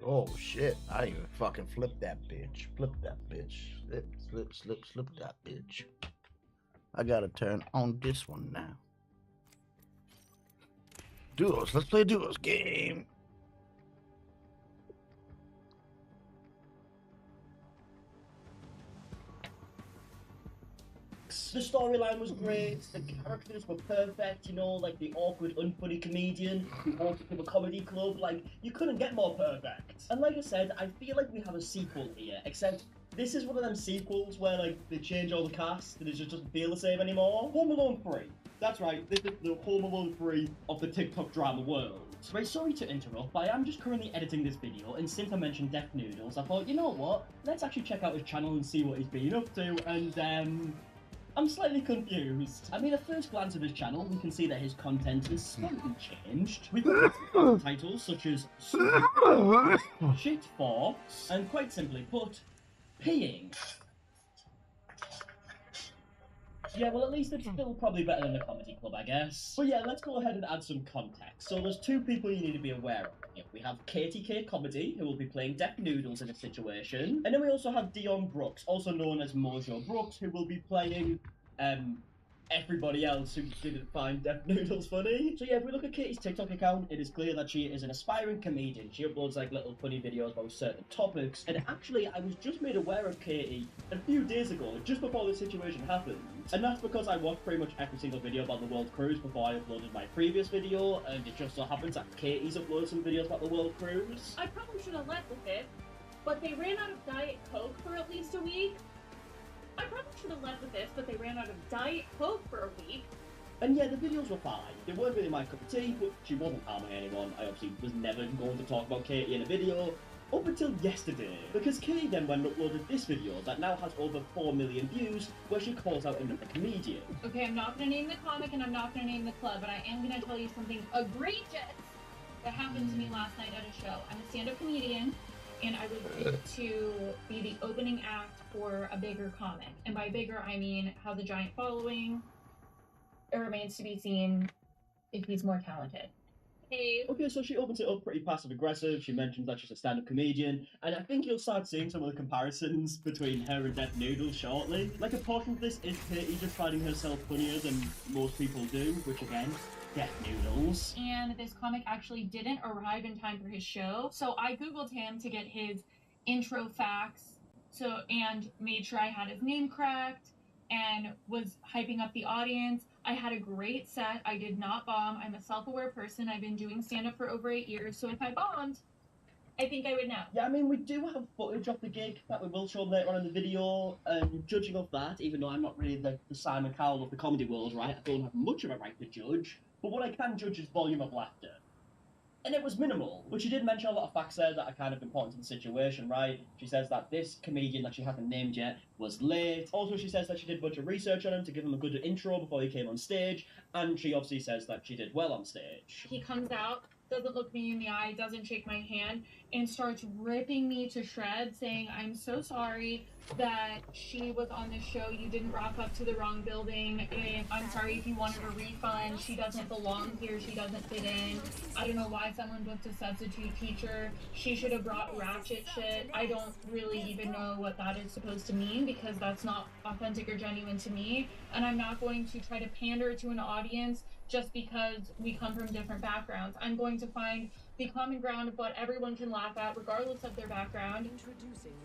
Oh shit, I even fucking flip that bitch. Flip that bitch. Slip that bitch. I gotta turn on this one now. Duos, let's play duos game. The storyline was great, the characters were perfect, you know, like the awkward, unfunny comedian who wanted to a comedy club, like, you couldn't get more perfect. And like I said, I feel like we have a sequel here, except this is one of them sequels where, like, they change all the cast and it just doesn't feel the same anymore. Home Alone 3. That's right, this is the Home Alone 3 of the TikTok drama world. Right, sorry to interrupt, but I am just currently editing this video, and since I mentioned Death Noodles, I thought, you know what, let's actually check out his channel and see what he's been up to, and I'm slightly confused. I mean, at first glance of his channel, we can see that his content is slightly changed. We've got titles such as Shit For, and quite simply put, peeing. Yeah, well, at least it's still probably better than the comedy club, I guess. But yeah, let's go ahead and add some context. So there's two people you need to be aware of here. We have Katie K Comedy, who will be playing Death Noodles in a situation. And then we also have Dion Brooks, also known as Mojo Brooks, who will be playing, everybody else who didn't find Death Noodles funny. So yeah, if we look at Katie's TikTok account, it is clear that she is an aspiring comedian. She uploads like little funny videos about certain topics. And actually, I was just made aware of Katie a few days ago, just before this situation happened. And that's because I watched pretty much every single video about the World Cruise before I uploaded my previous video, and it just so happens that Katie's uploaded some videos about the World Cruise. I probably should have led with it, but they ran out of Diet Coke for at least a week. I probably should have led with this, but they ran out of Diet Coke for a week. And yeah, the videos were fine. They weren't really my cup of tea, but she wasn't harming anyone. I obviously was never going to talk about Katie in a video, up until yesterday. Because Katie then went and uploaded this video that now has over 4 million views, where she calls out another comedian. Okay, I'm not gonna name the comic and I'm not gonna name the club, but I am gonna tell you something egregious that happened to me last night at a show. I'm a stand-up comedian, and I was picked to be the opening act for a bigger comic. And by bigger, I mean has a giant following. It remains to be seen if he's more talented. Hey. Okay, so she opens it up pretty passive-aggressive. She mentions that she's a stand-up comedian, and I think you'll start seeing some of the comparisons between her and Death Noodles shortly. Like, a portion of this is Katie just finding herself funnier than most people do, which again, Death Noodles. And this comic actually didn't arrive in time for his show, so I googled him to get his intro facts, and made sure I had his name correct and was hyping up the audience. I had a great set. I did not bomb. I'm a self-aware person. I've been doing stand-up for over 8 years, so if I bombed, I think I would know. Yeah, I mean, we do have footage of the gig that we will show later on in the video, and judging off that, even though I'm not really the Simon Cowell of the comedy world, right, I don't have much of a right to judge, but what I can judge is volume of laughter. And it was minimal, but she did mention a lot of facts there that are kind of important to the situation, right? She says that this comedian that she hasn't named yet was late. Also, she says that she did a bunch of research on him to give him a good intro before he came on stage, and she obviously says that she did well on stage. He comes out, doesn't look me in the eye, doesn't shake my hand, and starts ripping me to shreds, saying, I'm so sorry that she was on this show, you didn't rock up to the wrong building, and I'm sorry if you wanted a refund, she doesn't belong here, she doesn't fit in, I don't know why someone booked a substitute teacher, she should have brought ratchet shit. I don't really even know what that is supposed to mean, because that's not authentic or genuine to me, and I'm not going to try to pander to an audience just because we come from different backgrounds. I'm going to find the common ground of what everyone can laugh at, regardless of their background,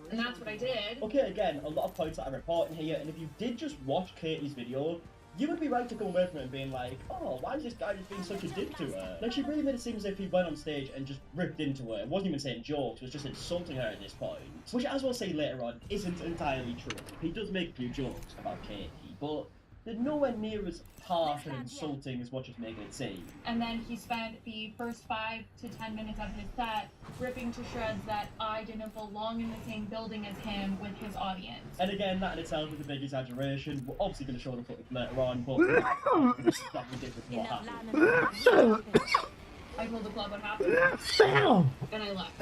and that's what I did. Okay, again, a lot of points that I report in here, and if you did just watch Katie's video, you would be right to come away from it and being like, oh, why is this guy just being such a dick to her? Like, she really made it seem as if he went on stage and just ripped into her. It wasn't even saying jokes, it was just insulting her at this point. Which, as we'll say later on, isn't entirely true. He does make a few jokes about Katie, but they're nowhere near as harsh and insulting as what just making it seem. And then he spent the first 5 to 10 minutes of his set ripping to shreds that I didn't belong in the same building as him with his audience. And again, that in itself is a big exaggeration. We're obviously going to show the footage later on, but that's ridiculous what happened. I told the club what happened, and I left.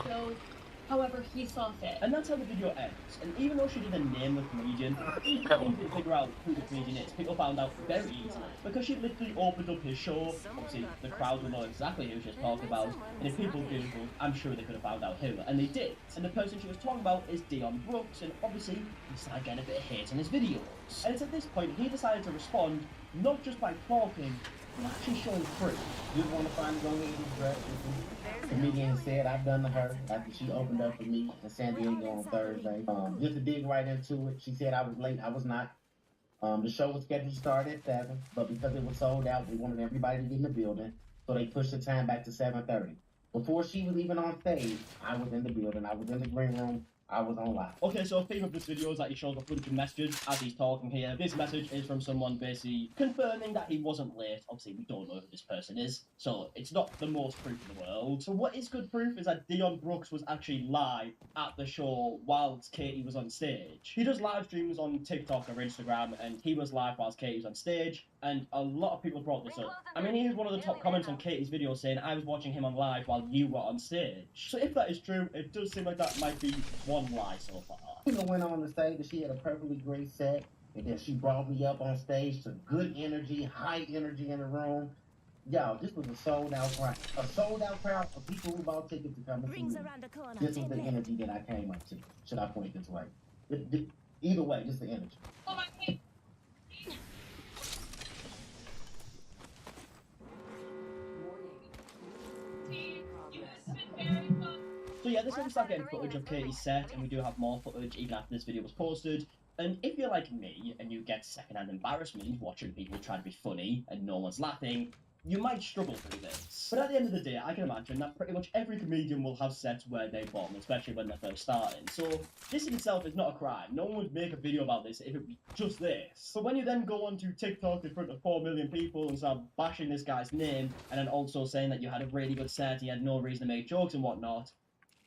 So however he saw fit. And that's how the video ends. And even though she didn't name the comedian, she didn't figure out who the comedian is. People found out very easily. Because she literally opened up his show, obviously the crowd will know exactly who she's talking about. And if people Googled, I'm sure they could have found out who. And they did. And the person she was talking about is Dion Brooks. And obviously, he started getting a bit of hate on his videos. And it's at this point he decided to respond, not just by talking, but actually showing proof. Just want to finally go ahead and dress with me. Comedian said I've done to her after she opened up for me in San Diego on Thursday. Just to dig right into it, she said I was late. I was not. The show was scheduled to start at 7, but because it was sold out, we wanted everybody to get in the building, so they pushed the time back to 7:30. Before she was even on stage, I was in the building. I was in the green room. I was on live. Okay, so a theme of this video is that he shows a bunch of messages as he's talking here. This message is from someone basically confirming that he wasn't late. Obviously, we don't know who this person is, so it's not the most proof in the world. So what is good proof is that Dion Brooks was actually live at the show whilst Katie was on stage. He does live streams on TikTok or Instagram, and he was live whilst Katie was on stage, and a lot of people brought this up. I mean, here's one of the top comments on Katie's video saying, I was watching him on live while you were on stage. So if that is true, it does seem like that might be one lie so far. She went on to say that she had a perfectly great set, and then she brought me up on stage to good energy, high energy in the room. Y'all, this was a sold out crowd. A sold out crowd of people who bought tickets to come and see me. This was the energy that I came up to. Should I point this way? Either way, just the energy. Oh my God. So yeah, this is when we start getting footage of Katie's set, and we do have more footage even after this video was posted. And if you're like me, and you get secondhand embarrassment watching people try to be funny, and no one's laughing, you might struggle through this. But at the end of the day, I can imagine that pretty much every comedian will have sets where they bomb, especially when they're first starting. So this in itself is not a crime. No one would make a video about this if it was just this. But when you then go onto TikTok in front of 4 million people and start bashing this guy's name, and then also saying that you had a really good set, you had no reason to make jokes and whatnot,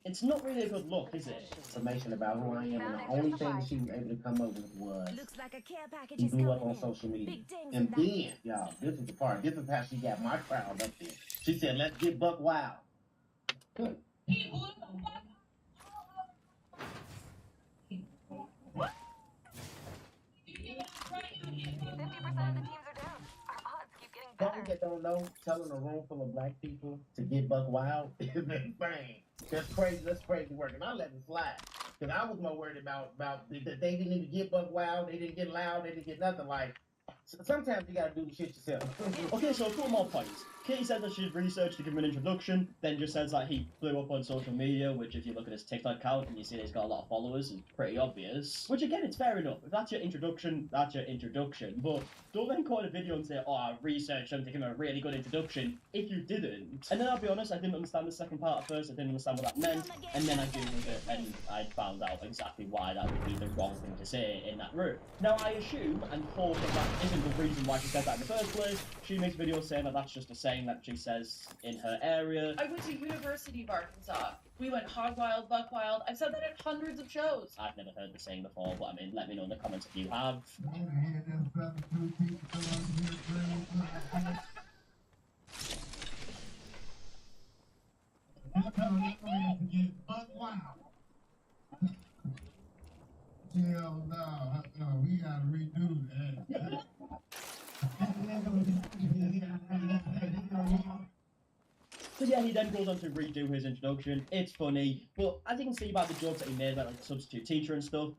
it's not really a good look, is it? Information about who I am, and the only thing that she was able to come up with was Looks like a care package he is blew up coming on in. social media. Big things And about then, y'all, this is the part. This is how she got my crowd up there. She said, let's get buck wild. Good. Those that don't know, telling a room full of black people to get buck wild is insane. That's crazy work. And I let it slide. Because I was more worried about that they didn't even get buck wild, they didn't get loud, they didn't get nothing. Like, sometimes you gotta do the shit yourself. Okay, so a couple more points. Katie said that she's researched to give him an introduction, then just says that he blew up on social media, which if you look at his TikTok account and you see that he's got a lot of followers, is pretty obvious. Which again, it's fair enough. If that's your introduction, that's your introduction. But don't then call a video and say, oh, I researched him to give him a really good introduction, if you didn't. And then I'll be honest, I didn't understand the second part at first, I didn't understand what that meant, and then I googled it and I found out exactly why that would be the wrong thing to say in that room. Now I assume and hope that that isn't the reason why she said that in the first place. She makes videos saying that that's just a saying that she says in her area. I went to University of Arkansas. We went hog wild, buck wild. I've said that at hundreds of shows. I've never heard the saying before, but I mean, let me know in the comments if you have. Hell no, we gotta redo that. So yeah, he then goes on to redo his introduction. It's funny, but as you can see about the jokes that he made about like the substitute teacher and stuff,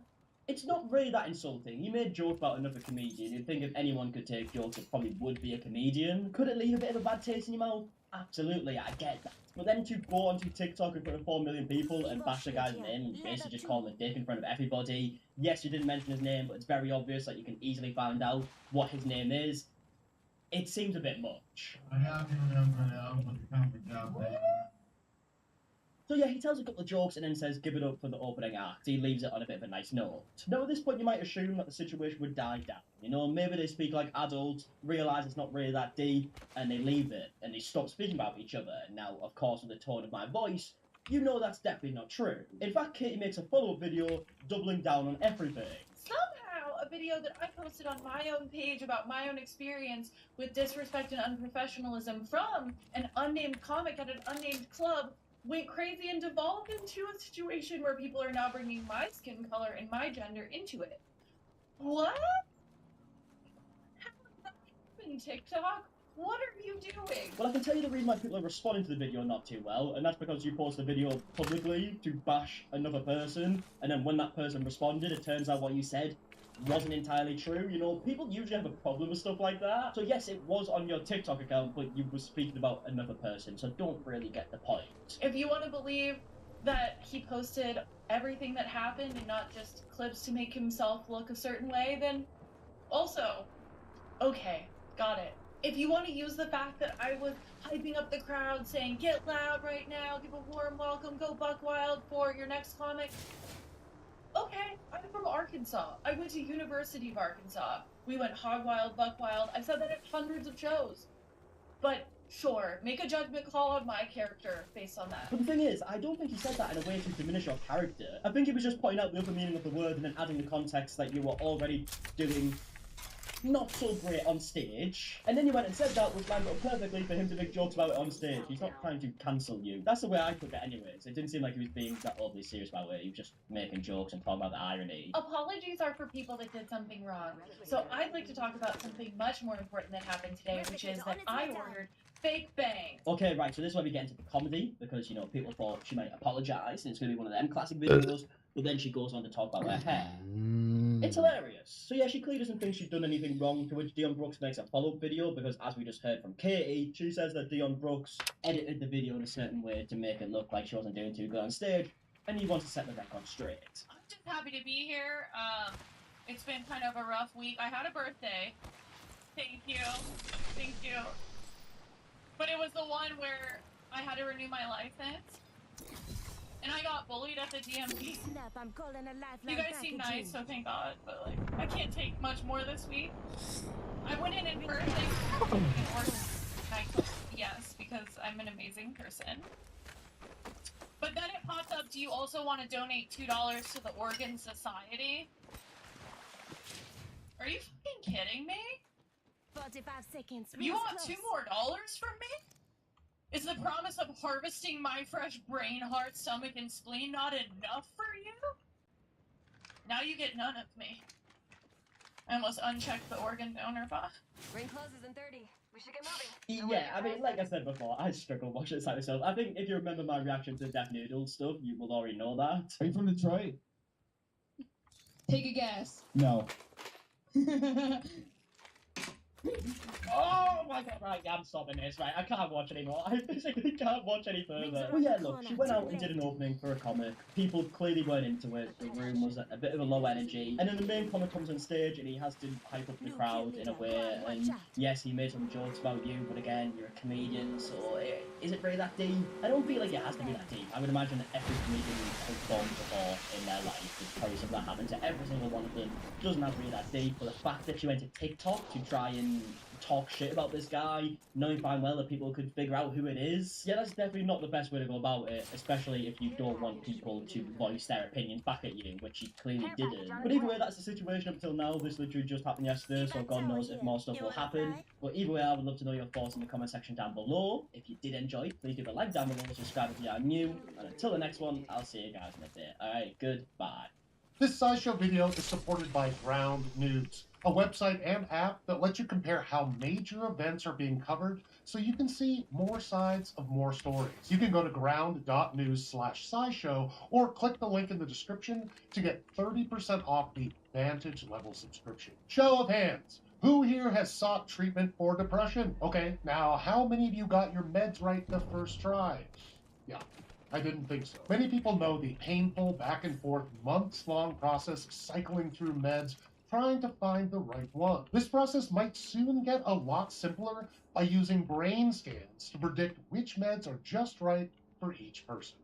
it's not really that insulting. He made jokes about another comedian. You'd think if anyone could take jokes, it probably would be a comedian. Could it leave a bit of a bad taste in your mouth? Absolutely, I get that. But then to go onto TikTok in front of 4 million people and bash the guy's name and basically just call him a dick in front of everybody. Yes, you didn't mention his name, but it's very obvious that you can easily find out what his name is. It seems a bit much. So yeah, he tells a couple of jokes and then says, give it up for the opening act. He leaves it on a bit of a nice note. Now at this point you might assume that the situation would die down. You know, maybe they speak like adults, realise it's not really that deep, and they leave it, and they stop speaking about each other. Now, of course, with the tone of my voice, you know that's definitely not true. In fact, Katie makes a follow-up video doubling down on everything. Somehow, a video that I posted on my own page about my own experience with disrespect and unprofessionalism from an unnamed comic at an unnamed club went crazy and devolved into a situation where people are now bringing my skin color and my gender into it. What? How did that happen, TikTok? What are you doing? Well, I can tell you the reason why people are responding to the video not too well, and that's because you posted the video publicly to bash another person, and then when that person responded, it turns out what you said wasn't entirely true. You know, people usually have a problem with stuff like that. So yes, it was on your TikTok account, but you were speaking about another person, so don't really get the point. If you want to believe that he posted everything that happened and not just clips to make himself look a certain way, then also, okay, got it. If you want to use the fact that I was hyping up the crowd, saying, get loud right now, give a warm welcome, go buck wild for your next comic. Okay, I'm from Arkansas. I went to University of Arkansas. We went hog wild, buck wild. I've said that at hundreds of shows. But sure, make a judgment call on my character based on that. But the thing is, I don't think he said that in a way to diminish your character. I think he was just pointing out the other meaning of the word and then adding the context that you were already doing not so great on stage. And then you went and said that, which lined up perfectly for him to make jokes about it on stage. He's not trying to cancel you. That's the way I took it anyways. It didn't seem like he was being that overly serious about it. He was just making jokes and talking about the irony. Apologies are for people that did something wrong. So I'd like to talk about something much more important that happened today, which is that I ordered fake bangs. Okay, right, so this is where we get into the comedy, because, you know, people thought she might apologise, and it's going to be one of them classic videos, but then she goes on to talk about her hair. It's hilarious. So yeah, she clearly doesn't think she's done anything wrong, to which Dion Brooks makes a follow-up video, because as we just heard from Katie, she says that Dion Brooks edited the video in a certain way to make it look like she wasn't doing too good on stage, and he wants to set the record straight. I'm just happy to be here. It's been kind of a rough week. I had a birthday. Thank you. Thank you. But it was the one where I had to renew my license. And I got bullied at the DMV. You guys seem nice, so thank God. But, like, I can't take much more this week. I went in and first yes, because I'm an amazing person. But then it popped up, do you also want to donate $2 to the Organ Society? Are you fucking kidding me? 45 seconds. You want $2 more from me? Is the promise of harvesting my fresh brain, heart, stomach, and spleen not enough for you? Now you get none of me. I almost unchecked the organ donor box. Ring closes in 30. We should get moving. Yeah, I mean, like I said before, I struggle watching this myself. I think if you remember my reaction to Deaf Noodle stuff, you will already know that. Are you from Detroit? Take a guess. No. Oh my god, right, I'm stopping this, right, I can't watch anymore, I physically can't watch any further. Well yeah, look, she went out and did an opening for a comic, people clearly weren't into it, the room was a bit of a low energy, and then the main comic comes on stage and he has to hype up the crowd in a way, and yes, he made some jokes about you, but again, you're a comedian, so is it really that deep? I don't feel like it has to be that deep. I would imagine that every comedian has bombed before in their life, there's probably something that happens to every single one of them, it doesn't have to be that deep, but the fact that she went to TikTok to try and talk shit about this guy, knowing fine well that people could figure out who it is. Yeah, that's definitely not the best way to go about it, especially if you don't want people to voice their opinions back at you, which he clearly didn't. But either way, that's the situation up until now. This literally just happened yesterday, so God knows if more stuff will happen. But either way, I would love to know your thoughts in the comment section down below. If you did enjoy, please give a like down below, subscribe if you are new, and until the next one, I'll see you guys in a bit. Alright, goodbye. This SciShow video is supported by Ground News, a website and app that lets you compare how major events are being covered so you can see more sides of more stories. You can go to ground.news/SciShow or click the link in the description to get 30% off the Vantage level subscription. Show of hands. Who here has sought treatment for depression? Okay, now how many of you got your meds right the first try? Yeah. I didn't think so. Many people know the painful back and forth, months-long process of cycling through meds, trying to find the right one. This process might soon get a lot simpler by using brain scans to predict which meds are just right for each person.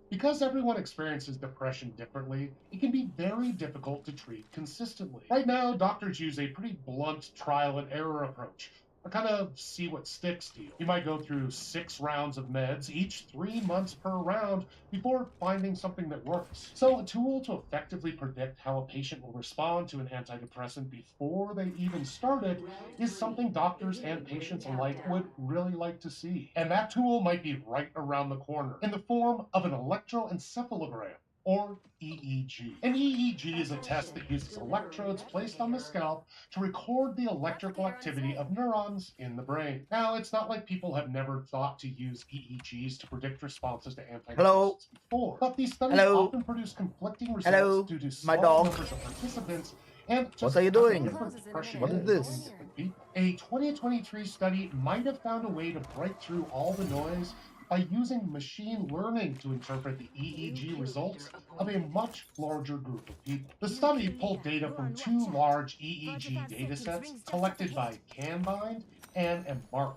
Because everyone experiences depression differently, it can be very difficult to treat consistently. Right now, doctors use a pretty blunt trial and error approach. a kind of see what sticks deal. You might go through 6 rounds of meds, each 3 months per round, before finding something that works. So a tool to effectively predict how a patient will respond to an antidepressant before they even start it is something doctors and patients alike would really like to see. And that tool might be right around the corner in the form of an electroencephalogram, or EEG. An EEG is a test that uses electrodes placed on the scalp to record the electrical activity of neurons in the brain. Now, it's not like people have never thought to use EEGs to predict responses to antidepressants before, but these studies often produce conflicting results due to small numbers of participants and just what are you doing? Depression What is this? A 2023 study might have found a way to break through all the noise by using machine learning to interpret the EEG results of a much larger group of people. The study pulled data from 2 large EEG datasets collected by Canbind and Embark.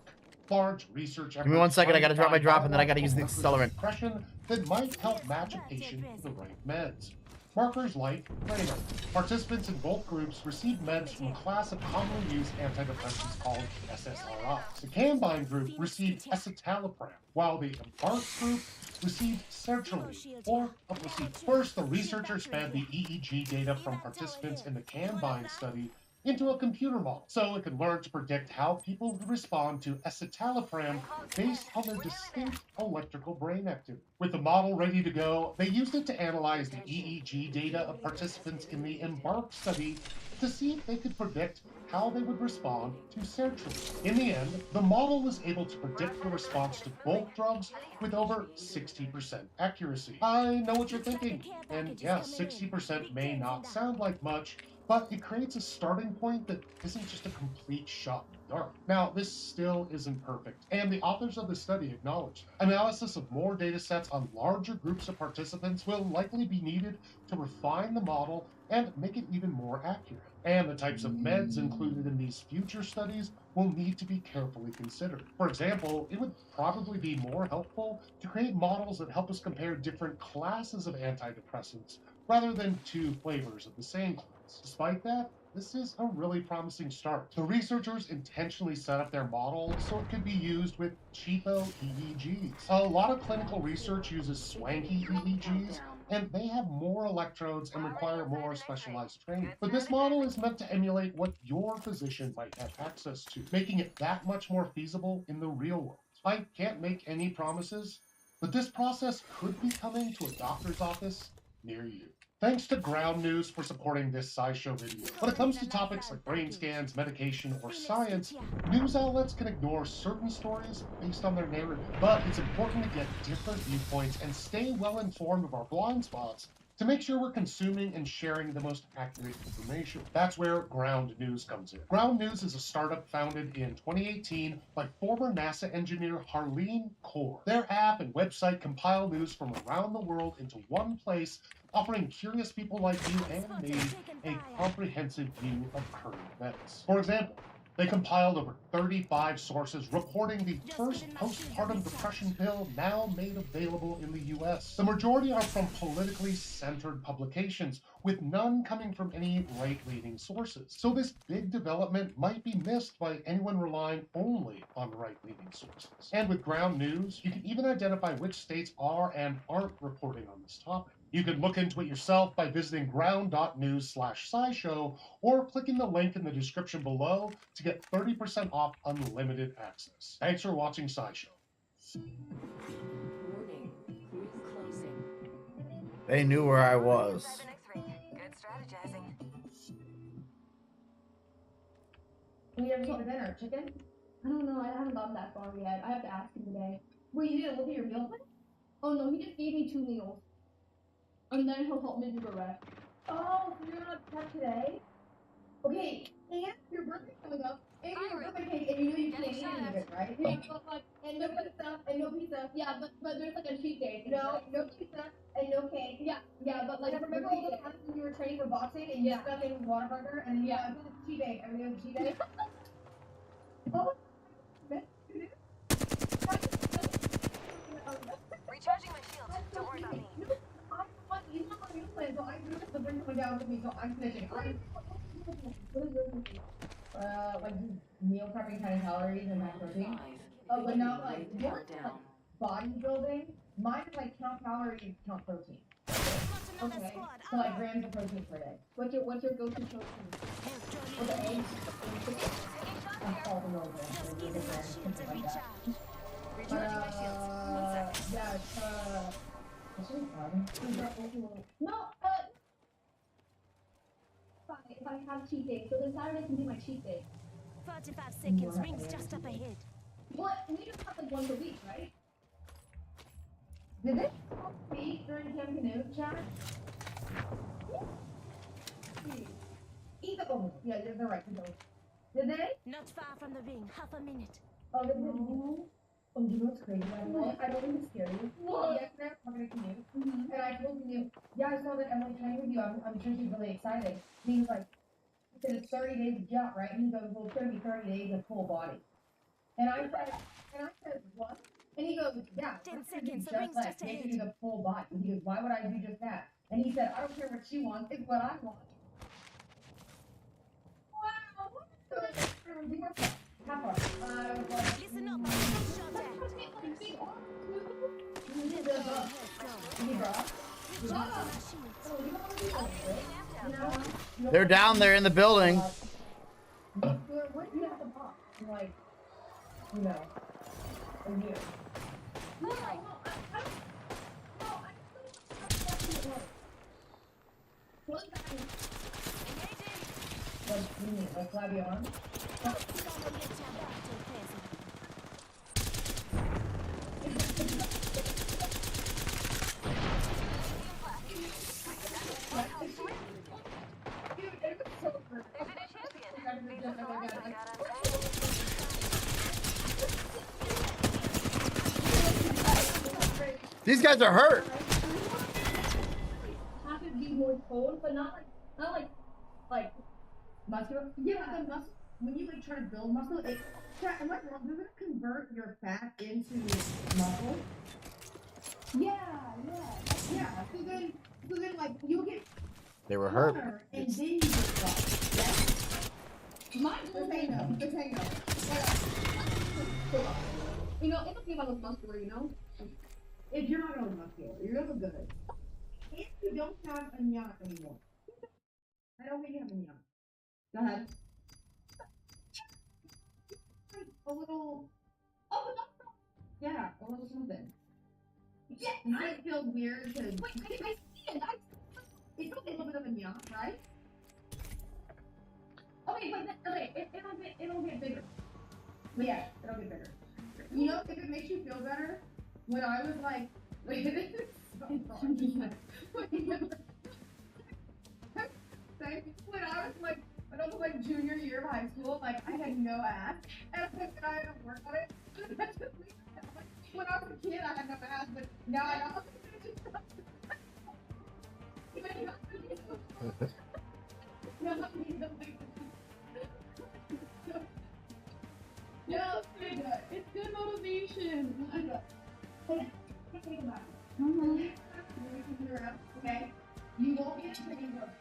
Large research efforts. Give me 1 second, I gotta drop my drop and then I gotta use the accelerant. Depression that might help match a patient with the right meds. Markers like Pranav. Participants in both groups received meds from a class of commonly used antidepressants called SSRIs. The Canbind group received escitalopram, while the Embark group received sertraline, or a placebo. First, the researchers fed the EEG data from participants in the Canbind study into a computer model, so it could learn to predict how people would respond to escitalopram based on their distinct electrical brain activity. With the model ready to go, they used it to analyze the EEG data of participants in the Embark study to see if they could predict how they would respond to sertraline. In the end, the model was able to predict the response to both drugs with over 60% accuracy. I know what you're thinking, and yeah, 60% may not sound like much, but it creates a starting point that isn't just a complete shot in the dark. Now, this still isn't perfect, and the authors of the study acknowledge that. Analysis of more data sets on larger groups of participants will likely be needed to refine the model and make it even more accurate. And the types of meds included in these future studies will need to be carefully considered. For example, it would probably be more helpful to create models that help us compare different classes of antidepressants rather than 2 flavors of the same class. Despite that, this is a really promising start. The researchers intentionally set up their model so it could be used with cheapo EEGs. A lot of clinical research uses swanky EEGs, and they have more electrodes and require more specialized training. But this model is meant to emulate what your physician might have access to, making it that much more feasible in the real world. I can't make any promises, but this process could be coming to a doctor's office near you. Thanks to Ground News for supporting this SciShow video. When it comes to topics like brain scans, medication, or science, news outlets can ignore certain stories based on their narrative. But it's important to get different viewpoints and stay well informed of our blind spots to make sure we're consuming and sharing the most accurate information. That's where Ground News comes in. Ground News is a startup founded in 2018 by former NASA engineer Harleen Kaur. Their app and website compile news from around the world into one place, offering curious people like you and me a comprehensive view of current events. For example, they compiled over 35 sources reporting the first postpartum depression pill now made available in the US. The majority are from politically centered publications, with none coming from any right-leaning sources. So this big development might be missed by anyone relying only on right-leaning sources. And with Ground News, you can even identify which states are and aren't reporting on this topic. You can look into it yourself by visiting ground.news/scishow or clicking the link in the description below to get 30% off unlimited access. Thanks for watching SciShow. They knew where I was. Good strategizing. What do you have for dinner? Chicken? I don't know. I haven't gotten that far yet. I have to ask him today. Wait, you didn't look at your meal plan? Oh no, he just gave me 2 meals. And then he'll help me do the rest. Oh, so you're not prep today? Okay, and your birthday's coming up, and your birthday cake, and you know you can't eat any of it, right? Yeah, but like, and no pizza, yeah, but there's like a cheat day. No pizza, and no cake. Yeah, but like, remember all the times when you were training for boxing, and you stuck in Whataburger, and yeah, it was a cheat day, every day was a cheat day? Oh, Recharging my shield. Don't worry about me. He's not on your plan, so I do have to bring someone down with me, so I'm snitching. What is this? Like meal having kind of calories and high protein. But not like yours is like bodybuilding. Mine is like count calories, count protein. Okay. So like grams of protein per day. What's your go-to protein? With the eggs? All the low grams, something like that. Yeah, what's really fun? No, if I have cheat day, so then Saturday can be my cheat day. 45 seconds, rings just up ahead. What? We just have like once a week, right? Did they speak during Camp Canoe chat? Either yeah, they're right. Did they? Not far from the ring, half a minute. Oh, did they? Oh, you know what's crazy? I don't think it's scary. Yesterday I was talking to Canoe, and I told Canoe, yeah, I saw that Emily playing with you. I'm sure she's really excited. And he was like, he said it's 30 days of jump, right? And he goes, well, it's going to be 30 days of full body. And I said, what? And he goes, yeah, 10 seconds, the just ring's like just ahead. taking the full body. And he goes, why would I do just that? And he said, I don't care what she wants, it's what I want. Wow, Listen up, I'm shot at. They're down there in the building. Where do you have the box? Like, you know, a year. No, like Flavion? These guys are hurt. Have to be more toned, but not like muscular. Yeah, the muscle. When you like try to build muscle, it. Am I wrong? Does it convert your fat into muscle? Yeah. So then, like you get. They were hurt. And then you get buff. Yeah. Mine the tango. You know, it's okay if I look muscular. You know. If you're not gonna look muscular, you're gonna look good. If you don't have a yacht anymore, I don't think you have a yacht. Go ahead. A little. Oh, no. Yeah, a little something. Yeah, it feels weird to. Wait, I see it. It's a little bit of a yacht, right? Okay, but it'll get bigger. But yeah, it'll get bigger. You know, if it makes you feel better. When I was like, wait, this is so funny. When I was like junior year of high school, like I had no ass, and I had to work on it. When I was a kid, I had no ass, but now I know. No, it's good motivation. Think about it. Okay? You won't get a training program.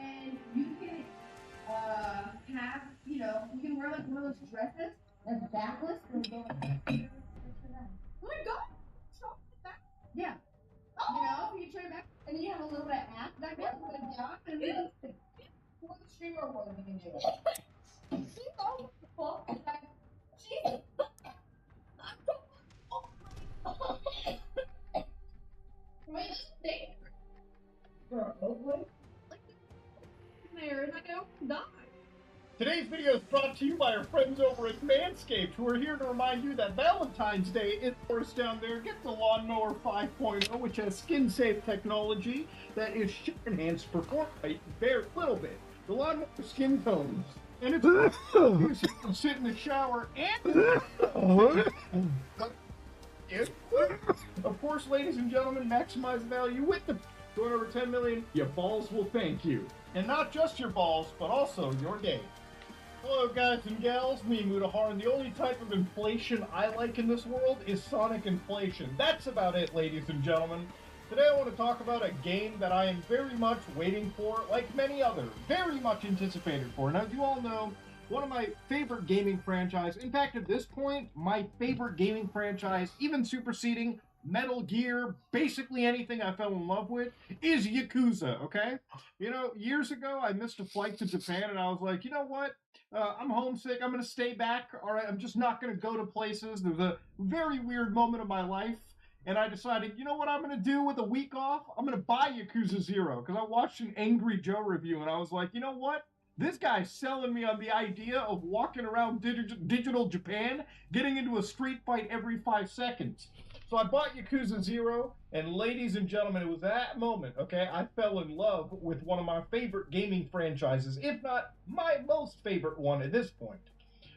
And you can have, you know, you can wear like one of those dresses that's backless and go like that. Oh my god! Stop that. Yeah. You know, you turn back and then you have a little bit of ass back there, but down, and then for the streamer world you can do it. She's all full. She's there, and I go die. Today's video is brought to you by our friends over at Manscaped, who are here to remind you that Valentine's Day is, of course, down there. Get the Lawnmower 5.0, which has skin-safe technology that is enhanced performance a very little bit. The Lawnmower skin tones. And it's you can sit in the shower and of course, ladies and gentlemen, maximize the value with the going over 10 million. Your balls will thank you. And not just your balls, but also your day. Hello guys and gals, me Mutahar, and the only type of inflation I like in this world is Sonic inflation. That's about it, ladies and gentlemen. Today I want to talk about a game that I am very much waiting for, like many others, very much anticipated for. And as you all know, one of my favorite gaming franchise. In fact, at this point, my favorite gaming franchise, even superseding Metal Gear, basically anything I fell in love with, is Yakuza, okay? You know, years ago, I missed a flight to Japan, and I was like, you know what? I'm homesick. I'm going to stay back. All right, I'm just not going to go to places. There was a very weird moment of my life, and I decided, you know what I'm going to do with a week off? I'm going to buy Yakuza 0, because I watched an Angry Joe review, and I was like, you know what? This guy's selling me on the idea of walking around digital Japan, getting into a street fight every 5 seconds. So I bought Yakuza 0, and ladies and gentlemen, it was that moment, okay, I fell in love with one of my favorite gaming franchises, if not my most favorite one at this point.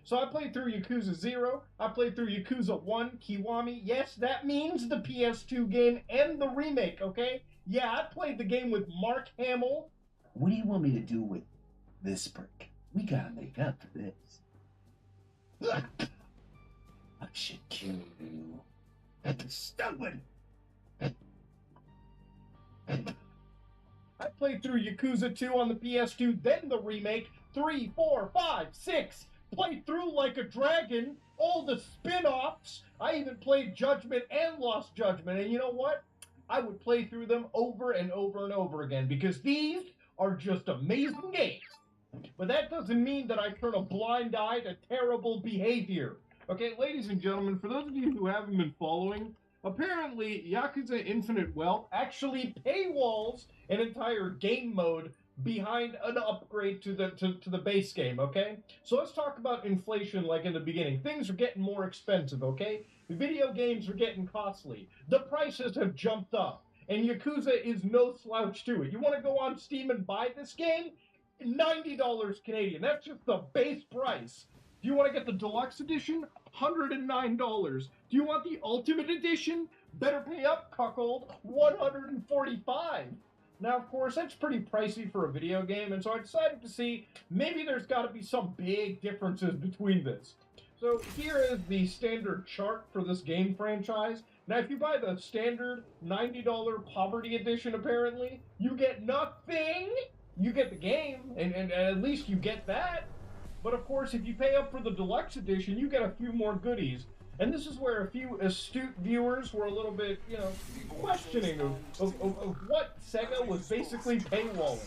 So I played through Yakuza 0, I played through Yakuza 1, Kiwami. Yes, that means the PS2 game and the remake, okay? Yeah, I played the game with Mark Hamill. What do you want me to do with this brick? We gotta make up for this. I should kill you. Stupid! I played through Yakuza 2 on the PS2, then the remake, 3, 4, 5, 6. Played through Like a Dragon, all the spin-offs. I even played Judgment and Lost Judgment, and you know what? I would play through them over and over and over again, because these are just amazing games. But that doesn't mean that I turn a blind eye to terrible behavior. Okay, ladies and gentlemen, for those of you who haven't been following, apparently Yakuza Infinite Wealth actually paywalls an entire game mode behind an upgrade to the base game, okay? So let's talk about inflation like in the beginning. Things are getting more expensive, okay? The video games are getting costly. The prices have jumped up, and Yakuza is no slouch to it. You want to go on Steam and buy this game? $90 Canadian. That's just the base price. Do you want to get the deluxe edition? $109. Do you want the ultimate edition? Better pay up, cuckold. $145. Now, of course, that's pretty pricey for a video game, and so I decided to see maybe there's got to be some big differences between this. So here is the standard chart for this game franchise. Now, if you buy the standard $90 Poverty Edition, apparently, you get nothing. You get the game, and at least you get that. But of course, if you pay up for the deluxe edition, you get a few more goodies. And this is where a few astute viewers were a little bit, you know, questioning of what Sega was basically paywalling.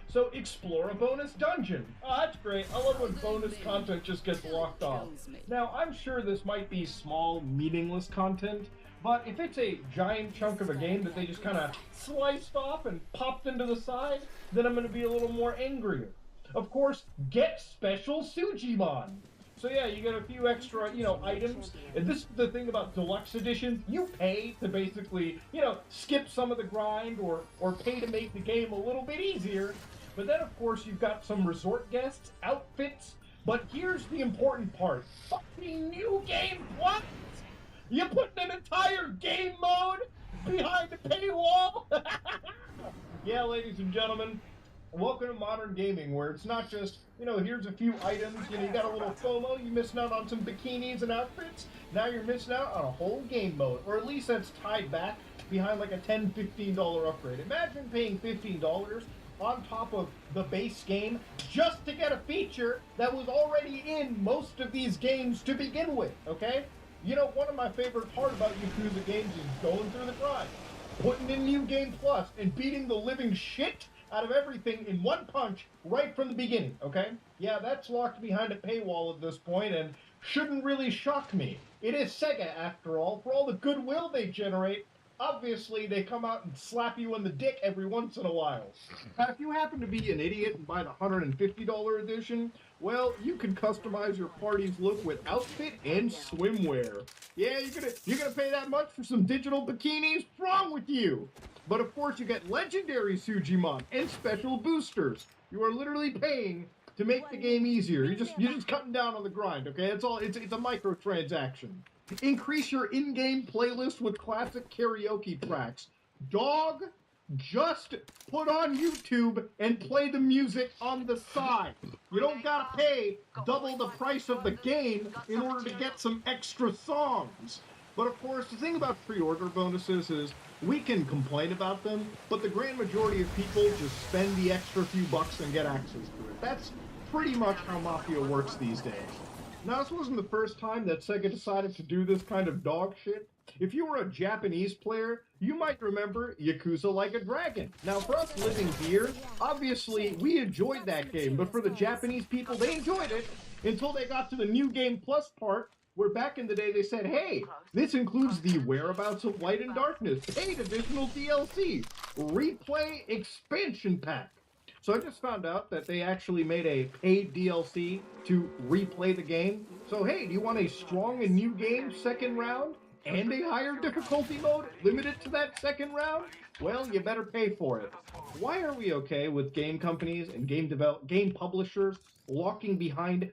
So, explore a bonus dungeon. Oh, that's great. I love when bonus content just gets locked off. Now, I'm sure this might be small, meaningless content, but if it's a giant chunk of a game that they just kind of sliced off and popped into the side, then I'm going to be a little more angrier. Of course, get special Sujimon. So yeah, you get a few extra, you know, items. And this is the thing about deluxe editions. You pay to basically, you know, skip some of the grind or pay to make the game a little bit easier. But then, of course, you've got some resort guests, outfits. But here's the important part. Fucking New Game Plus! You put an entire game mode behind the paywall? Yeah, ladies and gentlemen. Welcome to modern gaming, where it's not just, you know, here's a few items, you know, you got a little FOMO, you're missing out on some bikinis and outfits, now you're missing out on a whole game mode, or at least that's tied back behind like a $10, $15 upgrade. Imagine paying $15 on top of the base game just to get a feature that was already in most of these games to begin with, okay? You know, one of my favorite part about Yakuza games is going through the grind, putting in New Game Plus, and beating the living shit out of everything in one punch right from the beginning, okay? Yeah, that's locked behind a paywall at this point and shouldn't really shock me. It is Sega, after all. For all the goodwill they generate, obviously they come out and slap you in the dick every once in a while. Now, if you happen to be an idiot and buy the $150 edition, well, you can customize your party's look with outfit and swimwear. Yeah, you're gonna pay that much for some digital bikinis? What's wrong with you? But of course, you get legendary Sujimon and special boosters. You are literally paying to make the game easier. You're just cutting down on the grind, okay? It's a microtransaction. Increase your in-game playlist with classic karaoke tracks. Dog, just put on YouTube and play the music on the side. You don't gotta pay double the price of the game in order to get some extra songs. But of course, the thing about pre-order bonuses is we can complain about them, but the grand majority of people just spend the extra few bucks and get access to it. pretty much how Mafia works these days. Now, this wasn't the first time that Sega decided to do this kind of dog shit. If you were a Japanese player, you might remember Yakuza Like a Dragon. Now, for us living here, obviously, we enjoyed that game, but for the Japanese people, they enjoyed it until they got to the New Game Plus part, where back in the day they said, hey, this includes the Whereabouts of Light and Darkness, paid additional DLC, replay expansion pack. So I just found out that they actually made a paid DLC to replay the game. So hey, do you want a strong and new game second round and a higher difficulty mode limited to that second round? Well, you better pay for it. Why are we okay with game companies and game publishers locking behind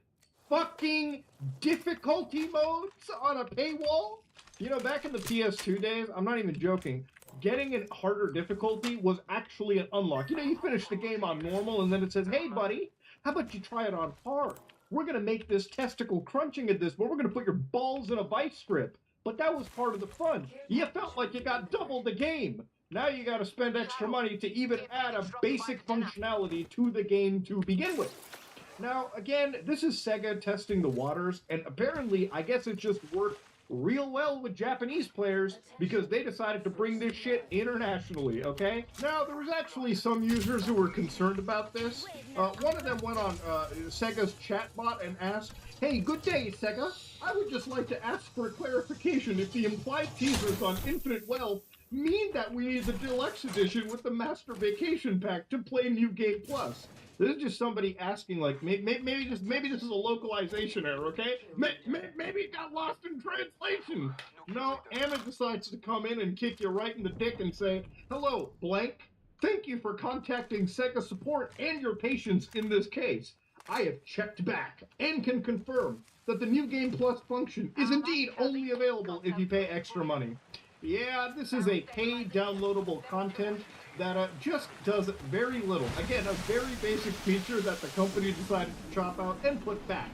fucking difficulty modes on a paywall? You know, back in the PS2 days, I'm not even joking, getting a harder difficulty was actually an unlock. You know, you finish the game on normal and then it says, hey buddy, how about you try it on hard? We're gonna make this testicle crunching at this, but we're gonna put your balls in a vice grip. But that was part of the fun. You felt like you got double the game. Now you gotta spend extra money to even add a basic functionality to the game to begin with. Now, again, this is Sega testing the waters, and apparently, I guess it just worked real well with Japanese players because they decided to bring this shit internationally, okay? Now, there was actually some users who were concerned about this. One of them went on Sega's chatbot and asked, hey, good day, Sega. I would just like to ask for clarification if the implied teasers on Infinite Wealth mean that we need the deluxe edition with the Master Vacation Pack to play New Game Plus. This is just somebody asking, like, maybe this is a localization error, okay? Maybe it got lost in translation. No, Anna decides to come in and kick you right in the dick and say, hello, blank. Thank you for contacting Sega support and your patience in this case. I have checked back and can confirm that the New Game Plus function is indeed only available if you pay extra money. Yeah, this is a paid downloadable content that just does very little. Again, a very basic feature that the company decided to chop out and put back.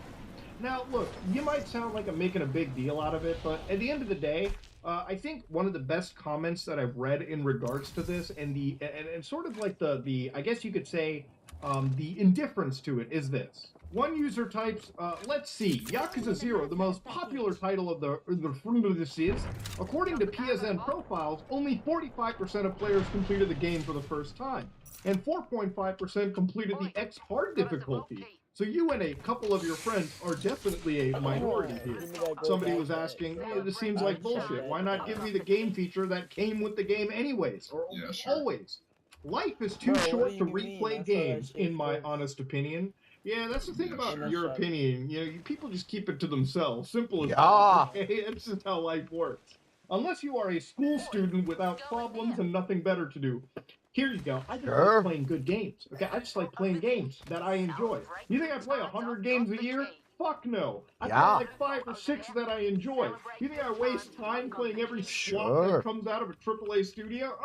Now, look, you might sound like I'm making a big deal out of it, but at the end of the day, I think one of the best comments that I've read in regards to this and sort of like the I guess you could say, the indifference to it is this. One user types, let's see, Yakuza 0, the most popular title of the series. According to PSN profiles, only 45% of players completed the game for the first time, and 4.5% completed the X hard difficulty. So you and a couple of your friends are definitely a minority here. Somebody was asking, hey, this seems like bullshit. Why not give me the game feature that came with the game anyways, or always? Life is too short to replay games, in my honest opinion. Yeah, that's the thing about your opinion. You know, people just keep it to themselves. Simple as that. Okay? That's just how life works. Unless you are a school student without problems and nothing better to do. Here you go. I just like playing good games. Okay, I just like playing games that I enjoy. You think I play 100 games a year? Fuck no. I play like 5 or 6 that I enjoy. You think I waste time playing every slot that comes out of a AAA studio?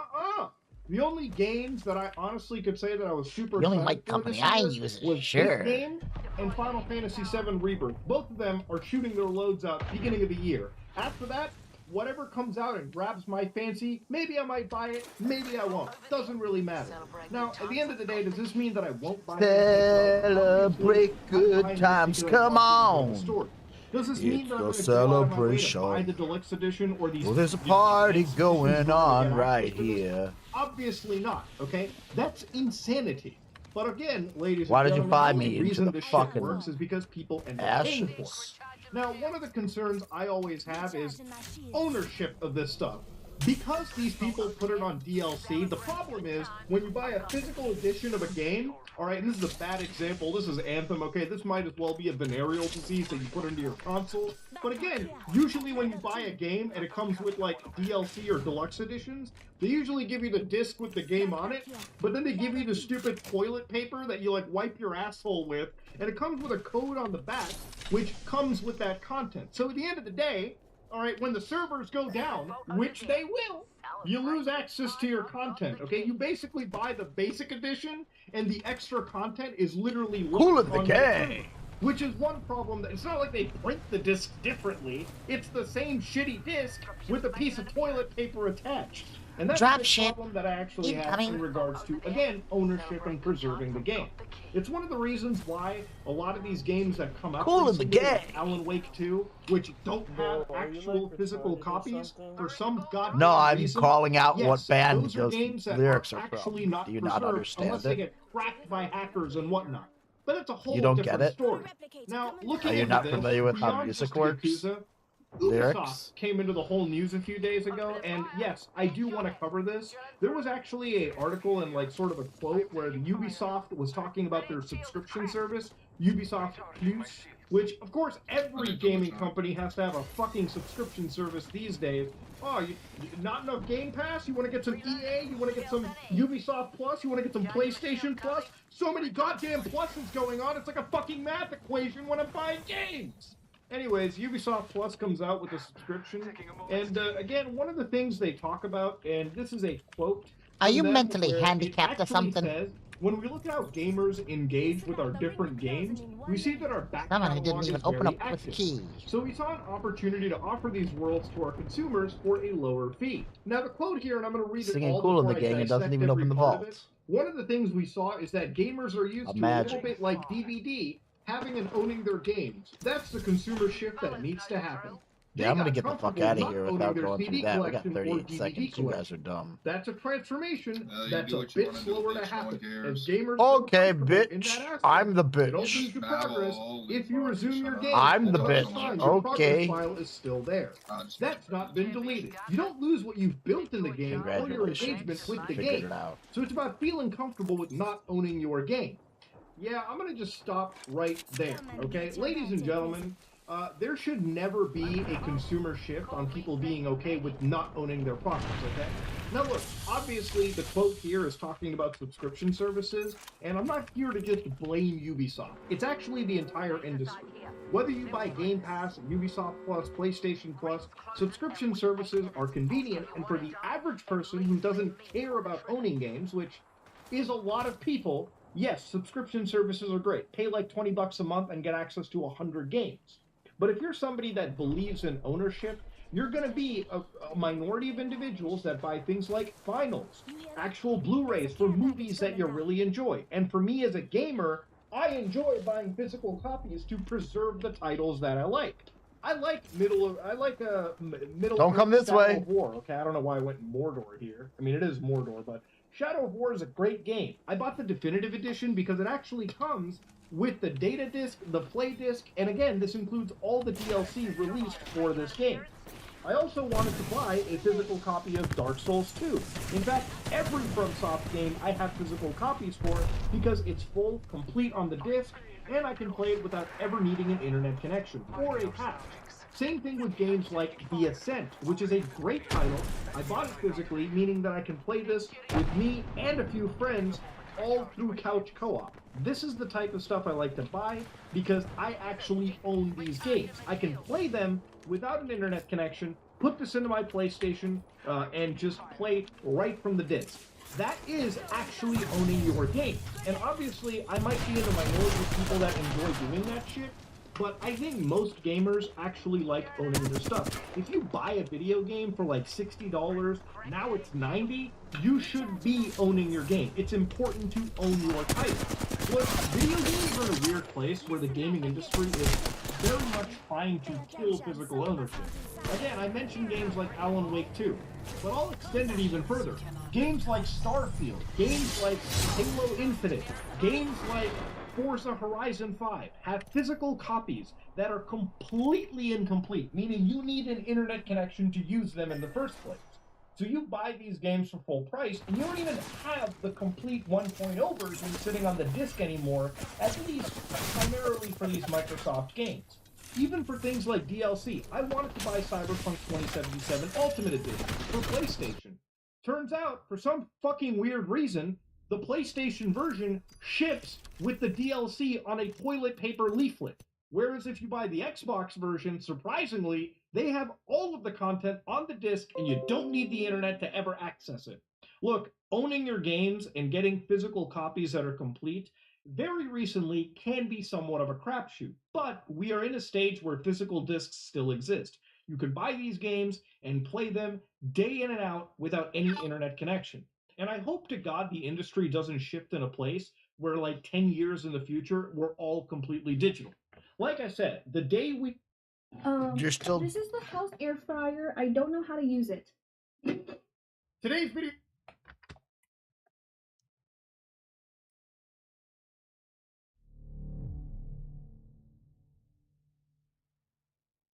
The only games that I honestly could say that I was super the only excited mic company I use was this game and Final Fantasy VII Rebirth. Both of them are shooting their loads out beginning of the year. After that, whatever comes out and grabs my fancy, maybe I might buy it, maybe I won't. Doesn't really matter. Now, at the end of the day, does this mean that I won't buy it? Celebrate good times, come on! Does this mean that I'm going It's to a go out of my way to celebration. buy the deluxe edition or these? Well, there's a party going on right here. Obviously not, okay? That's insanity. But again, ladies Why and did you gentlemen, find the only me into reason the this shit fucking works is because people end up paying for it. ashes? Now, one of the concerns I always have is ownership of this stuff. Because these people put it on DLC, the problem is when you buy a physical edition of a game, alright, and this is a bad example, this is Anthem, okay, this might as well be a venereal disease that you put into your console. But again, usually when you buy a game and it comes with like DLC or deluxe editions, they usually give you the disc with the game on it, but then they give you the stupid toilet paper that you like wipe your asshole with, and it comes with a code on the back, which comes with that content. So at the end of the day, alright, when the servers go down, which they will, you lose access to your content, okay? You basically buy the basic edition, and the extra content is literally Cool in the on game. server, which is one problem. It's not like they print the disc differently. It's the same shitty disc with a piece of toilet paper attached. And that's Drop the ship. problem that I actually have Incoming. in regards to, again, ownership and preserving the game. It's one of the reasons why a lot of these games that come out Cool in the recently, game. like Alan Wake 2, which don't have actual physical copies for some goddamn No, I'm reason, calling out yes, what band those are those games that lyrics are are actually from. not Do you not preserved understand unless they it? get cracked by hackers and whatnot. But that's a whole You don't different get it? story. Now, looking Are you into not this, familiar with how beyond music just works? Yakuza, Lyrics? Ubisoft came into the whole news a few days ago, and yes, I do want to cover this. There was actually an article and like sort of a quote where the Ubisoft was talking about their subscription service, Ubisoft Plus, which of course every gaming company has to have a fucking subscription service these days. Oh, not enough Game Pass? You want to get some EA? You want to get some Ubisoft Plus? You want to get some PlayStation Plus? So many goddamn pluses going on, it's like a fucking math equation when I'm buying games! Anyways, Ubisoft Plus comes out with a subscription, and again, one of the things they talk about, and this is a quote. Are from you them mentally where it handicapped or actually something? Says, when we look at how gamers engage with our different games, we see that our back Someone who catalog didn't is even open very up with active. keys. So we saw an opportunity to offer these worlds to our consumers for a lower fee. Now the quote here, and I'm going to read Singing it all Cool in the before I Gang and doesn't dissect even every open the part of vault. it. One of the things we saw is that gamers are used to a little Imagine. bit like DVD, having and owning their games. That's the consumer shift that needs to happen. Yeah, I'm They gonna got get the fuck comfortable out of not here owning without their going CD through that. We got collection or 38 DVD seconds. You guys collection. are dumb. That's a transformation you that's do a what you bit wanna do, slower to bitch. No one happen. cares. As gamers Okay, become comfortable in that bitch. aspect, I'm the you don't bitch. lose your Babble, progress holy if you fuck, resume shut your up. game. I'm the That's bitch. fine. Your progress Okay. file is still there. I just That's not been deleted. You don't lose what you've built in the game or your engagement with the Figured game. it out. So it's about feeling comfortable with not owning your game. Yeah, I'm going to just stop right there, okay? Ladies and gentlemen, there should never be a consumer shift on people being okay with not owning their products, okay? Now look, obviously the quote here is talking about subscription services, and I'm not here to just blame Ubisoft. It's actually the entire industry. Whether you buy Game Pass, Ubisoft Plus, PlayStation Plus, subscription services are convenient, and for the average person who doesn't care about owning games, which is a lot of people, yes, subscription services are great. Pay like 20 bucks a month and get access to 100 games. But if you're somebody that believes in ownership, you're going to be a minority of individuals that buy things like vinyls, actual Blu-rays for movies that you really enjoy. And for me as a gamer, I enjoy buying physical copies to preserve the titles that I like. I like Middle. Don't come this Shadow way. of War. Okay, I don't know why I went Mordor here. I mean, it is Mordor, but Shadow of War is a great game. I bought the definitive edition because it actually comes with the data disc, the play disc, and again, this includes all the DLC released for this game. I also wanted to buy a physical copy of Dark Souls 2. In fact, every FromSoft game I have physical copies for because it's full, complete on the disc, and I can play it without ever needing an internet connection or a patch. Same thing with games like The Ascent, which is a great title. I bought it physically, meaning that I can play this with me and a few friends all through couch co-op. This is the type of stuff I like to buy because I actually own these games. I can play them without an internet connection, put this into my PlayStation, and just play right from the disc. That is actually owning your game. And obviously, I might be in the minority of people that enjoy doing that shit, but I think most gamers actually like owning their stuff. If you buy a video game for like $60, now it's $90, you should be owning your game. It's important to own your title. Look, video games are in a weird place where the gaming industry is very much trying to kill physical ownership. Again, I mentioned games like Alan Wake 2, but I'll extend it even further. Games like Starfield, games like Halo Infinite, games like Forza Horizon 5 have physical copies that are completely incomplete, meaning you need an internet connection to use them in the first place. So you buy these games for full price, and you don't even have the complete 1.0 version sitting on the disc anymore, at least primarily for these Microsoft games. Even for things like DLC, I wanted to buy Cyberpunk 2077 Ultimate Edition for PlayStation. Turns out, for some fucking weird reason, the PlayStation version ships with the DLC on a toilet paper leaflet. Whereas if you buy the Xbox version, surprisingly, they have all of the content on the disc and you don't need the internet to ever access it. Look, owning your games and getting physical copies that are complete very recently can be somewhat of a crapshoot, but we are in a stage where physical discs still exist. You could buy these games and play them day in and out without any internet connection. And I hope to God the industry doesn't shift in a place where, like 10 years in the future, we're all completely digital. Like I said, the day we... You're still... This is the house air fryer. I don't know how to use it. Today's video...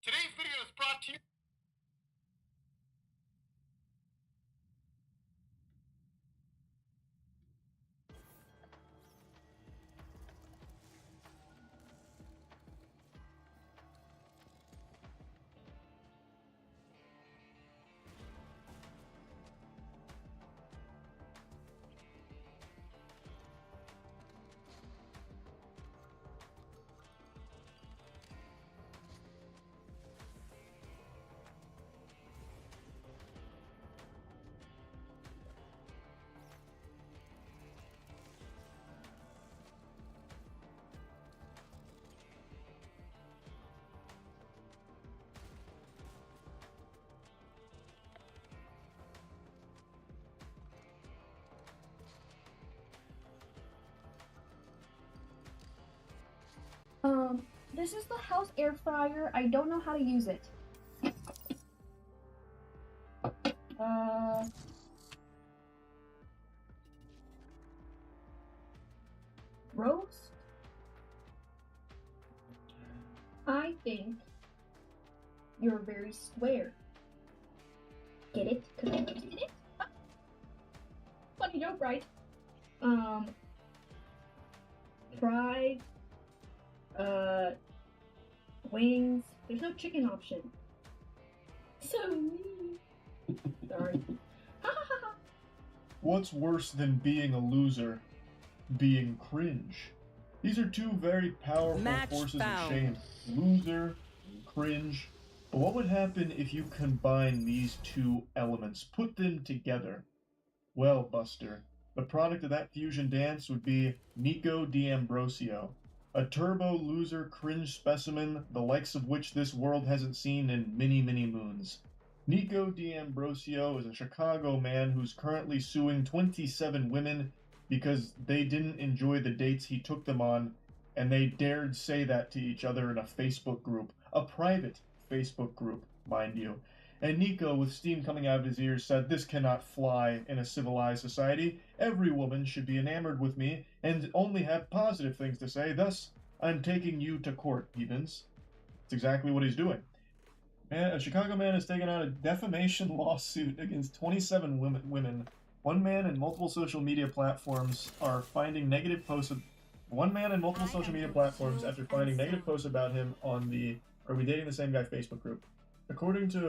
Today's video is brought to you... This is the house air fryer. I don't know how to use it. Roast? I think you're very square. Get it? Because I roasted it? Funny joke, right? Fried, wings. There's no chicken option. So mean. Sorry. What's worse than being a loser? Being cringe. These are two very powerful Match forces found. of shame. Loser and cringe. But what would happen if you combine these two elements? Put them together? Well, Buster, the product of that fusion dance would be Nico D'Ambrosio. A turbo loser cringe specimen, the likes of which this world hasn't seen in many, many moons. Nico D'Ambrosio is a Chicago man who's currently suing 27 women because they didn't enjoy the dates he took them on, and they dared say that to each other in a Facebook group. A private Facebook group, mind you. And Nico, with steam coming out of his ears, said, "This cannot fly in a civilized society. Every woman should be enamored with me and only have positive things to say. Thus, I'm taking you to court, heathens." That's exactly what he's doing. A Chicago man has taken out a defamation lawsuit against 27 women. One man and multiple social media platforms are finding negative posts. One man and multiple social media platforms after finding negative posts about him on the "Are We Dating the Same Guy" Facebook group. According to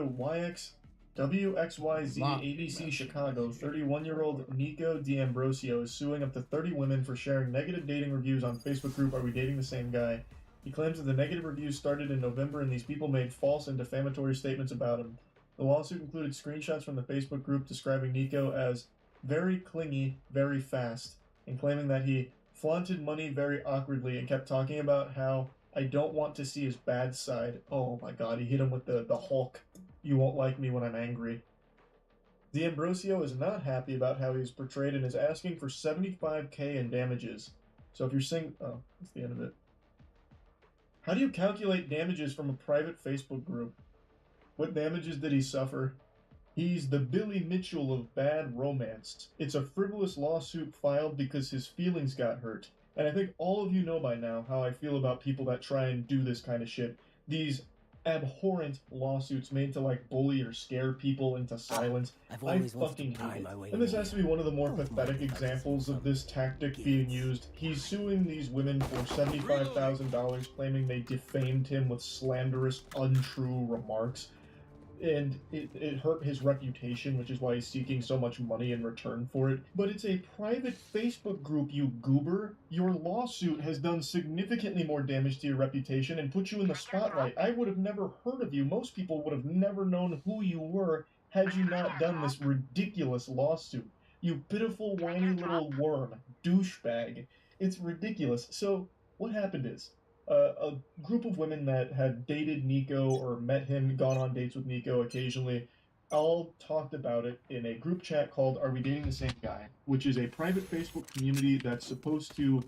WXYZ ABC Chicago, 31-year-old Nico D'Ambrosio is suing up to 30 women for sharing negative dating reviews on Facebook group "Are We Dating the Same Guy?" He claims that the negative reviews started in November and these people made false and defamatory statements about him. The lawsuit included screenshots from the Facebook group describing Nico as very clingy, very fast, and claiming that he flaunted money very awkwardly and kept talking about how "I don't want to see his bad side." Oh my god, he hit him with the Hulk. "You won't like me when I'm angry." D'Ambrosio is not happy about how he is portrayed and is asking for $75,000 in damages. So if you're saying... Oh, that's the end of it. How do you calculate damages from a private Facebook group? What damages did he suffer? He's the Billy Mitchell of bad romance. It's a frivolous lawsuit filed because his feelings got hurt. And I think all of you know by now how I feel about people that try and do this kind of shit. These abhorrent lawsuits made to like bully or scare people into silence. I fucking hate it. And this has to be one of the more pathetic examples of this tactic being used. He's suing these women for $75,000, claiming they defamed him with slanderous, untrue remarks. And it hurt his reputation, which is why he's seeking so much money in return for it. But it's a private Facebook group, you goober. Your lawsuit has done significantly more damage to your reputation and put you in the spotlight. I would have never heard of you. Most people would have never known who you were had you not done this ridiculous lawsuit. You pitiful, whiny little worm. Douchebag. It's ridiculous. So, what happened is, a group of women that had dated Nico or met him, gone on dates with Nico occasionally, all talked about it in a group chat called Are We Dating the Same Guy?, which is a private Facebook community that's supposed to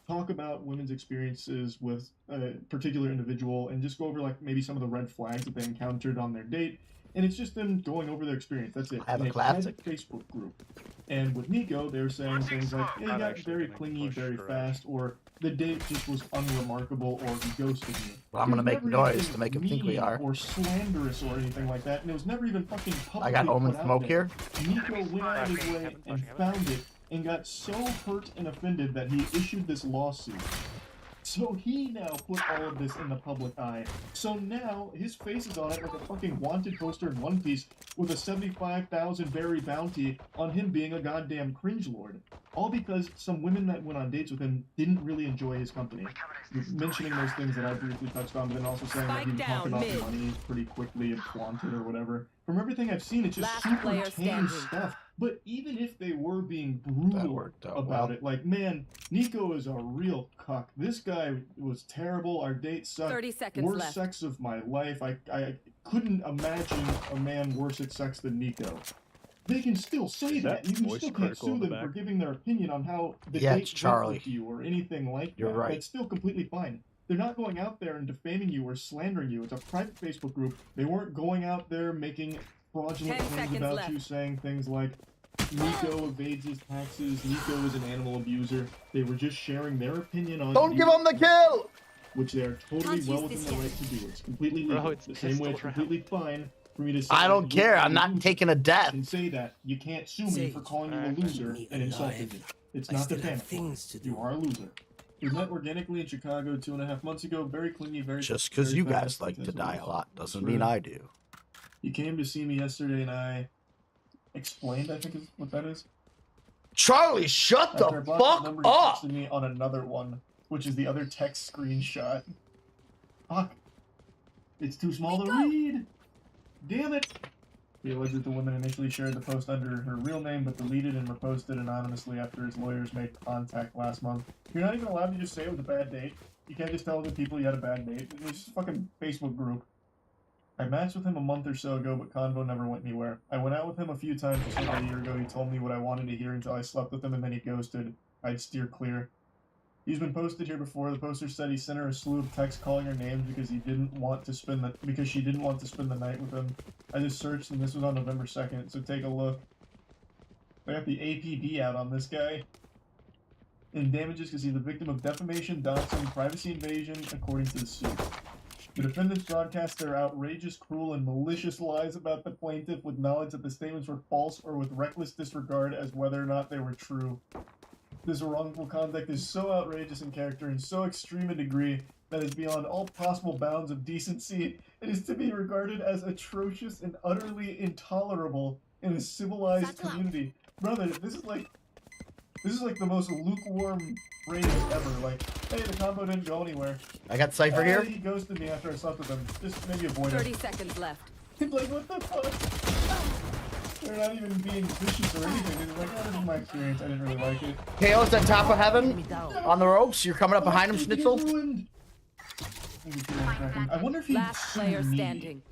talk about women's experiences with a particular individual and just go over like maybe some of the red flags that they encountered on their date. And it's just them going over their experience. That's it. I have In a classic. private Facebook group. And with Nico, they're saying things like, "Hey, he got very clingy very fast," or "the date just was unremarkable," or "he ghosted me." Well, I'm gonna There's make never noise anything to make 'em think we mean are. Or slanderous or anything like that, and it was never even fucking publicly I got Omen put out Smoke there. here. Nico went out of his way and found it, and got so hurt and offended that he issued this lawsuit. So he now put all of this in the public eye. So now his face is on it like a fucking wanted poster in One Piece with a 75,000 berry bounty on him being a goddamn cringe lord. All because some women that went on dates with him didn't really enjoy his company. Mentioning those things that I briefly touched on, but then also saying that he would talk about money pretty quickly and flaunt it or whatever. From everything I've seen, it's just Last super player tame standing. stuff. But even if they were being brutal about well. it, like, man, Nico is a real cuck. This guy was terrible. Our date sucked. 30 seconds Worst left. sex of my life. I couldn't imagine a man worse at sex than Nico. They can still say Is that. that You can voice still can't critical sue in the them for back? giving their opinion on how the Yeah, date it's went Charlie. with you or anything like You're that. right. That's still completely fine. They're not going out there and defaming you or slandering you. It's a private Facebook group. They weren't going out there making fraudulent 10 claims seconds about left. you, saying things like Nico evades his taxes, Nico is an animal abuser. They were just sharing their opinion on Don't you, give him the kill! which they are totally Can't well use within this the yet. right to do. It's completely Bro, legal. it's The same way it's pistol completely fine for me to say I don't you care. are I'm a not loser. taking a death. And say that. You can't sue me for calling you a loser and insulting me. It's not defamatory. You are a loser. We met organically in Chicago 2.5 months ago. Very clingy, very Just because very you fast. guys like to That's die what a lot it's doesn't true. mean I do. You came to see me yesterday and I explained, I think is what that is. Charlie, shut After I the blocked his fuck number, he up! texted me on another one, which is the other text screenshot. Fuck. It's too small to read. Damn it. He alleged that the woman initially shared the post under her real name, but deleted and reposted anonymously after his lawyers made contact last month. You're not even allowed to just say it was a bad date. You can't just tell the people you had a bad date. It was just a fucking Facebook group. I matched with him a month or so ago, but convo never went anywhere. I went out with him a few times just about a year ago. He told me what I wanted to hear until I slept with him, and then he ghosted. I'd steer clear. He's been posted here before. The poster said he sent her a slew of texts calling her names because she didn't want to spend the night with him. I just searched, and this was on November 2nd, so take a look. I got the APB out on this guy. In damages because he's the victim of defamation, doxing, privacy invasion, according to the suit. The defendants broadcast their outrageous, cruel, and malicious lies about the plaintiff with knowledge that the statements were false or with reckless disregard as whether or not they were true. This wrongful conduct is so outrageous in character and so extreme in degree that is beyond all possible bounds of decency. It is to be regarded as atrocious and utterly intolerable in a civilized community. Brother, this is like the most lukewarm rating ever. Like, hey, the combo didn't go anywhere. I got Cypher here. He ghosted me after I slept with him. Just maybe avoid him. 30 seconds left. Like, what the fuck? They're not even being vicious or anything. They're like, oh, this is my experience. I didn't really like it. KO's at top of heaven on the ropes. You're coming up behind him, Schnitzel. I wonder if he Last player standing.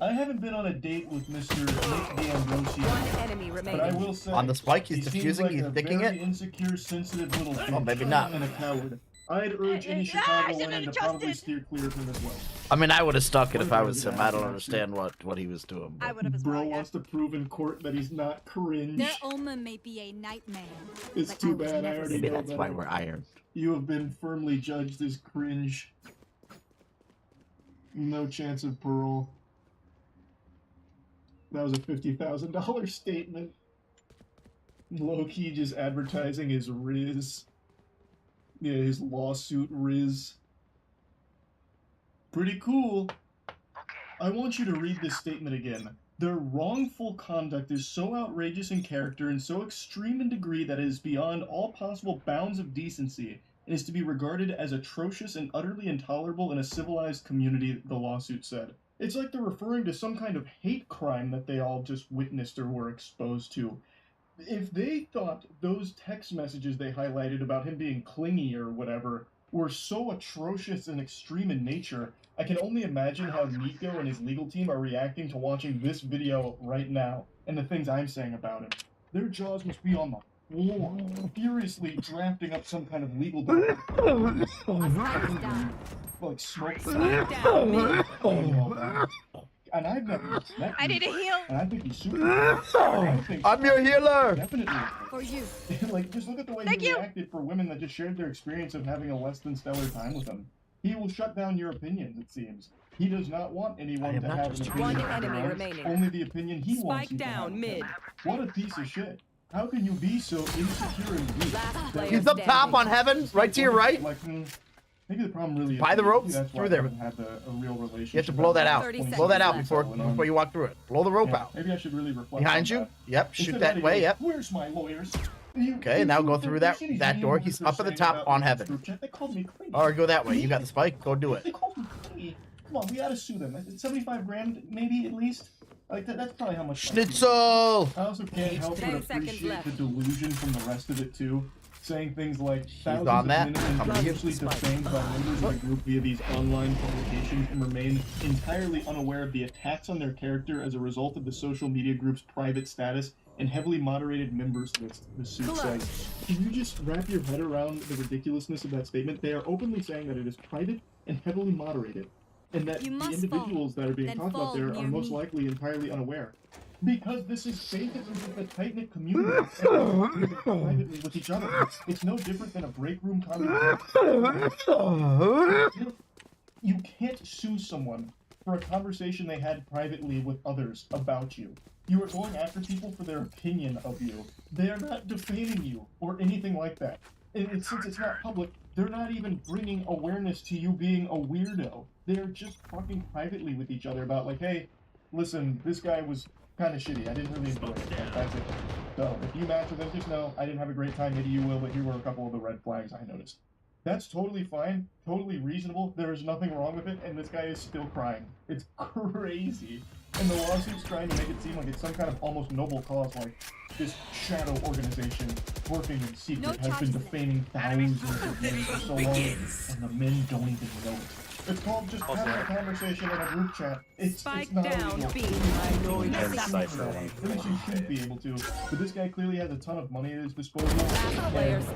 I haven't been on a date with Mr. Nick D'Ambrosio. One enemy But I remaining. will say, On the spike, he's he seems diffusing, like he's a thinking very it. insecure, sensitive little bitch. Oh, maybe not. And a coward. I'd urge any Chicago women to probably steer clear of him as well. I mean, I would have stuck it if I was him. I don't understand what he was doing. I But would have as Bro well. Yeah. wants to prove in court that he's not cringe. Their omen may be a nightmare. It's but too I was bad. I never already maybe know that's that. why we're iron. You have been firmly judged as cringe. No chance of parole. That was a $50,000 statement. Low-key just advertising his Riz. Yeah, his lawsuit Riz. Pretty cool. I want you to read this statement again. Their wrongful conduct is so outrageous in character and so extreme in degree that it is beyond all possible bounds of decency and is to be regarded as atrocious and utterly intolerable in a civilized community, the lawsuit said. It's like they're referring to some kind of hate crime that they all just witnessed or were exposed to. If they thought those text messages they highlighted about him being clingy or whatever were so atrocious and extreme in nature. I can only imagine how Nico and his legal team are reacting to watching this video right now and the things I'm saying about it. Their jaws must be on the floor, furiously drafting up some kind of legal document. Like smoke. And I've never met I need a heal. And I think he's super. I'm your healer. Definitely. For you. Like, just look at the way he reacted for women that just shared their experience of having a less than stellar time with him. He will shut down your opinions, it seems. He does not want anyone to have an opinion. One of their enemy own, remaining. only the opinion he wants Spike you to down have. mid. What a piece of shit. How can you be so insecure and weak? He's up top on heaven, right to your right. Like, maybe the problem really is By the ropes, that's why through there. I haven't had a real relationship. You have to blow that out. 30 Blow that out seconds before you walk through it. Blow the rope out. Maybe I should really reflect Behind on you. that. Yep. Shoot Instead that of way. like, Yep. Where's my lawyers? Okay. Now go through that door. He's up at the top on heaven. They called me crazy. Or go that way. You got the spike. Go do it. They called me crazy. Come on, we gotta sue them. It's 75 grand, maybe at least. Like that's probably how much. Schnitzel. I also can't help but appreciate the delusion from the rest of it too. Saying things like thousands on of that. minutes I'm are usually defamed by members of the group via these online publications and remain entirely unaware of the attacks on their character as a result of the social media group's private status and heavily moderated members list, the suit says. Can you just wrap your head around the ridiculousness of that statement? They are openly saying that it is private and heavily moderated, and that the individuals that are being talked about there are most likely entirely unaware. Because this is basically just a tight-knit community privately with each other. It's no different than a break room conversation. You can't sue someone for a conversation they had privately with others about you. You are going after people for their opinion of you. They are not defaming you or anything like that. And since it's not public, they're not even bringing awareness to you being a weirdo. They're just talking privately with each other about like, hey, listen, this guy was kind of shitty. I didn't really enjoy it. Like, that's it. So if you match with them, just know I didn't have a great time. Maybe you will, but here were a couple of the red flags I noticed. That's totally fine, totally reasonable. There is nothing wrong with it, and this guy is still crying. It's crazy. And the lawsuit's trying to make it seem like it's some kind of almost noble cause, like this shadow organization working in secret has been defaming thousands of men for so long, and the men don't even know it. It's called just having a conversation in a group chat. It's not illegal. I know At least you should be able to. But this guy clearly has a ton of money at his disposal.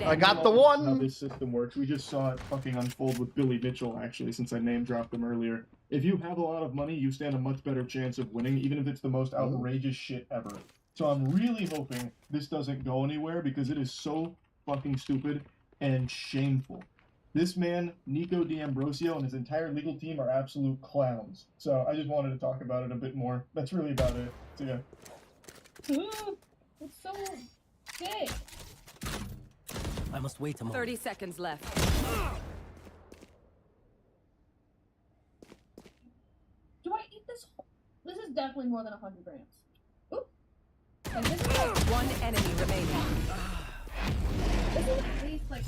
I got the one. How this system works. We just saw it fucking unfold with Billy Mitchell, actually, since I name dropped him earlier. If you have a lot of money, you stand a much better chance of winning, even if it's the most outrageous shit ever. So I'm really hoping this doesn't go anywhere because it is so fucking stupid and shameful. This man, Nico D'Ambrosio, and his entire legal team are absolute clowns. So I just wanted to talk about it a bit more. That's really about it. So yeah. Ooh, it's so big. I must wait a moment. 30 seconds left. Do I eat this? This is definitely more than 100 grams. Ooh. Like, this is like, One enemy remaining. this is at least like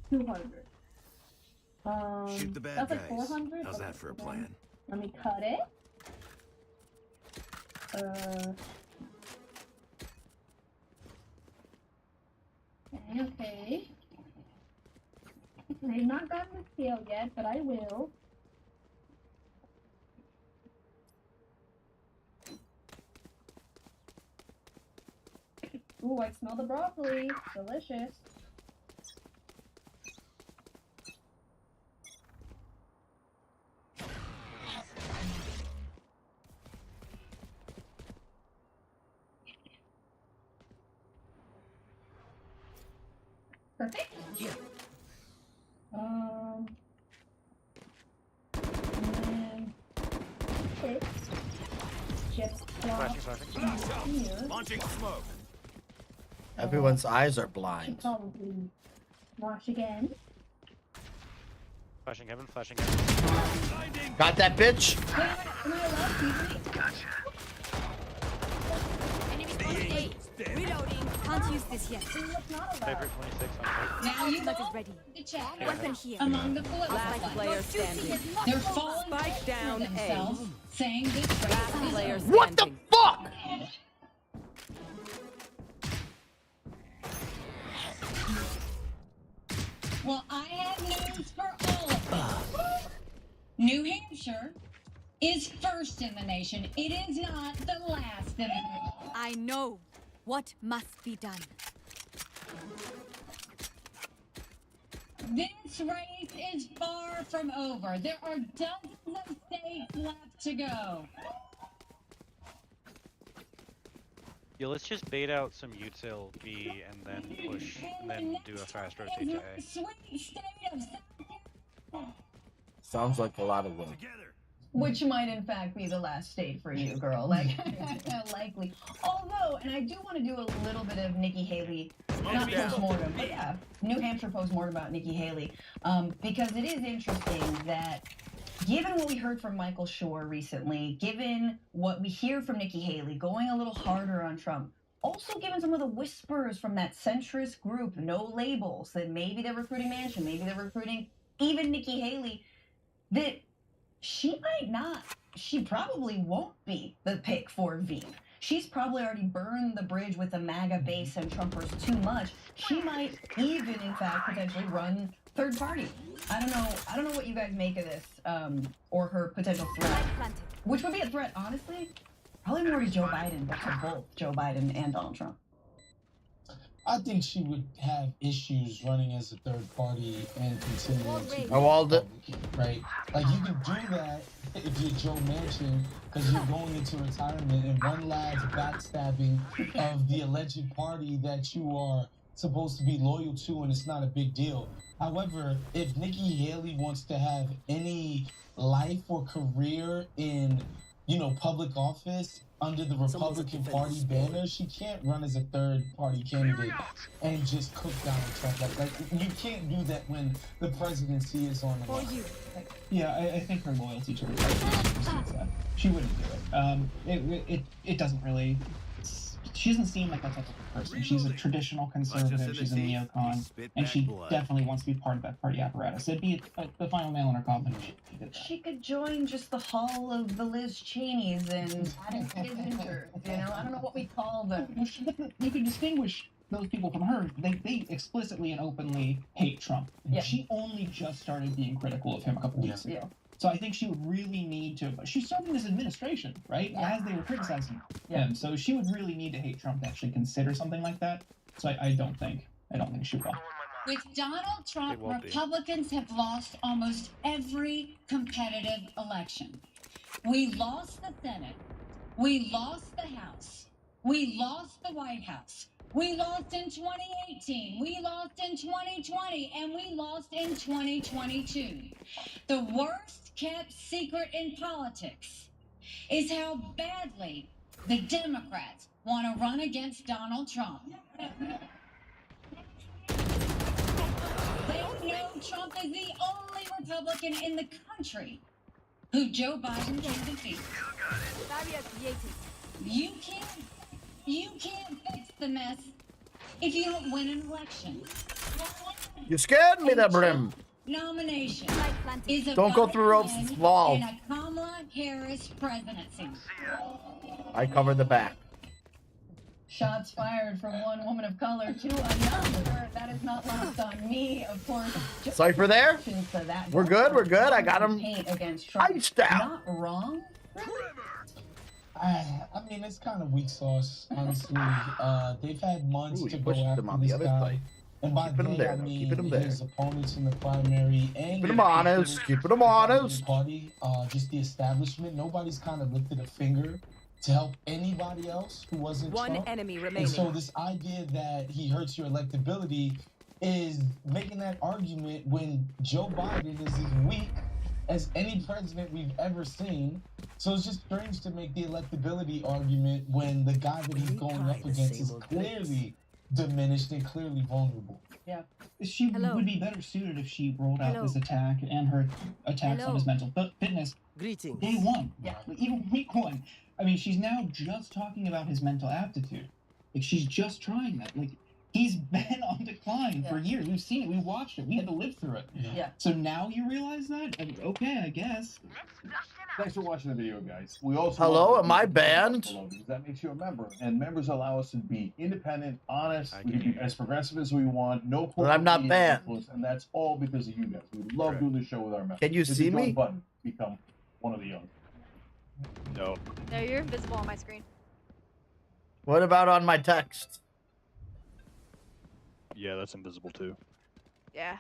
200. Shoot the bad that's guys. like 400. How's that for a plan? Let me cut it. Okay. I've not gotten the scale yet, but I will. Ooh, I smell the broccoli. Delicious. Perfect. Yeah. And then this just drop here. Launching smoke. Everyone's eyes are Should blind. probably wash again. Flashing heaven, flashing heaven. Got that bitch? Wait, am I allowed to use it? Reloading. Can't use this yet. Favorite 26 on top. Now you Ultimate go is ready. to check Weapon here. among the bullets. Last player standing. They're falling Spike down for themselves, saying this Last player standing. What the fuck? Well, is first in the nation. It is not the last in the nation. I know what must be done. This race is far from over. There are dozens of states left to go. Yeah, let's just bait out some util B and then push, and then do a fast rotate to A. Sweet state of South Sounds like a lot of work. Which might in fact be the last state for you, girl. Like, likely. Although, and I do want to do a little bit of Nikki Haley, not postmortem, but yeah, New Hampshire postmortem about Nikki Haley, because it is interesting that given what we heard from Michael Shore recently, given what we hear from Nikki Haley, going a little harder on Trump, also given some of the whispers from that centrist group, No Labels, that maybe they're recruiting Manchin, maybe they're recruiting even Nikki Haley, that she might not, she probably won't be the pick for Veep. She's probably already burned the bridge with the MAGA base and Trumpers too much. She might even, in fact, potentially run third party. I don't know what you guys make of this, or her potential threat. Which would be a threat, honestly, probably more to Joe Biden, but to both Joe Biden and Donald Trump. I think she would have issues running as a third party and continuing to be right? Like, you can do that if you're Joe Manchin, because you're going into retirement and one lad's backstabbing of the alleged party that you are supposed to be loyal to, and it's not a big deal. However, if Nikki Haley wants to have any life or career in, public office under the Republican Party banner, she can't run as a third-party candidate and just cook Donald Trump. Like, you can't do that when the presidency is on the line. Yeah, I think her loyalty to her presidency precedes that. She wouldn't do it. It doesn't really. She doesn't seem like that type of person. She's a traditional conservative. She's a neocon, and she definitely wants to be part of that party apparatus. It'd be the final nail in her coffin if she did that. She could join just the hall of the Liz Cheneys and Adam Kinzinger. I don't know what we call them. You could distinguish those people from her. They explicitly and openly hate Trump. Yeah. She only just started being critical of him a couple weeks ago. So I think she would really need to. She started in this administration, right? As they were criticizing him. So she would really need to hate Trump to actually consider something like that. So I don't think she will. With Donald Trump, Republicans have lost almost every competitive election. We lost the Senate. We lost the House. We lost the White House. We lost in 2018, we lost in 2020, and we lost in 2022. The worst kept secret in politics is how badly the Democrats want to run against Donald Trump. They know Trump is the only Republican in the country who Joe Biden can defeat. You can't fix the mess if you don't win an election. You scared me, that brim. Nomination is a Don't go through ropes, it's small. in a Kamala Harris presidency. I covered the back. Shots fired from one woman of color to another. That is not lost on me, of course. Cypher there? We're good, we're good. I got him against Trump. iced out. Not wrong. I mean, it's kind of weak sauce, honestly. They've had months to go pushed after them on the this other guy. side. And by Keeping them they, there, I though. mean Keeping them there. his opponents in the primary and Keeping them honest. Keeping them honest. Party, just the establishment. Nobody's kind of lifted a finger to help anybody else who wasn't One Trump. enemy And remaining. so this idea that he hurts your electability is making that argument when Joe Biden is as weak as any president we've ever seen. So it's just strange to make the electability argument when the guy that he's going up against is clearly diminished and clearly vulnerable. Yeah. She would be better suited if she rolled out this attack and her attacks on his mental fitness. Greetings. Day one. Yeah. Even week one. I mean, she's now just talking about his mental aptitude. Like, she's just trying that. Like, he's been on decline for years. We've seen it. We watched it. We had to live through it. Yeah. So now you realize that? I mean, okay, I guess. Thanks for watching the video, guys. We also Hello, want am I banned? because that makes you a member, and members allow us to be independent, honest, we can be as progressive as we want, no But I'm not political banned. influence, and that's all because of you guys. We love doing the show with our members. Can you Hit the see join me? Button, become one of the young. No. No, you're invisible on my screen. What about on my text? Yeah, that's invisible too. Yeah.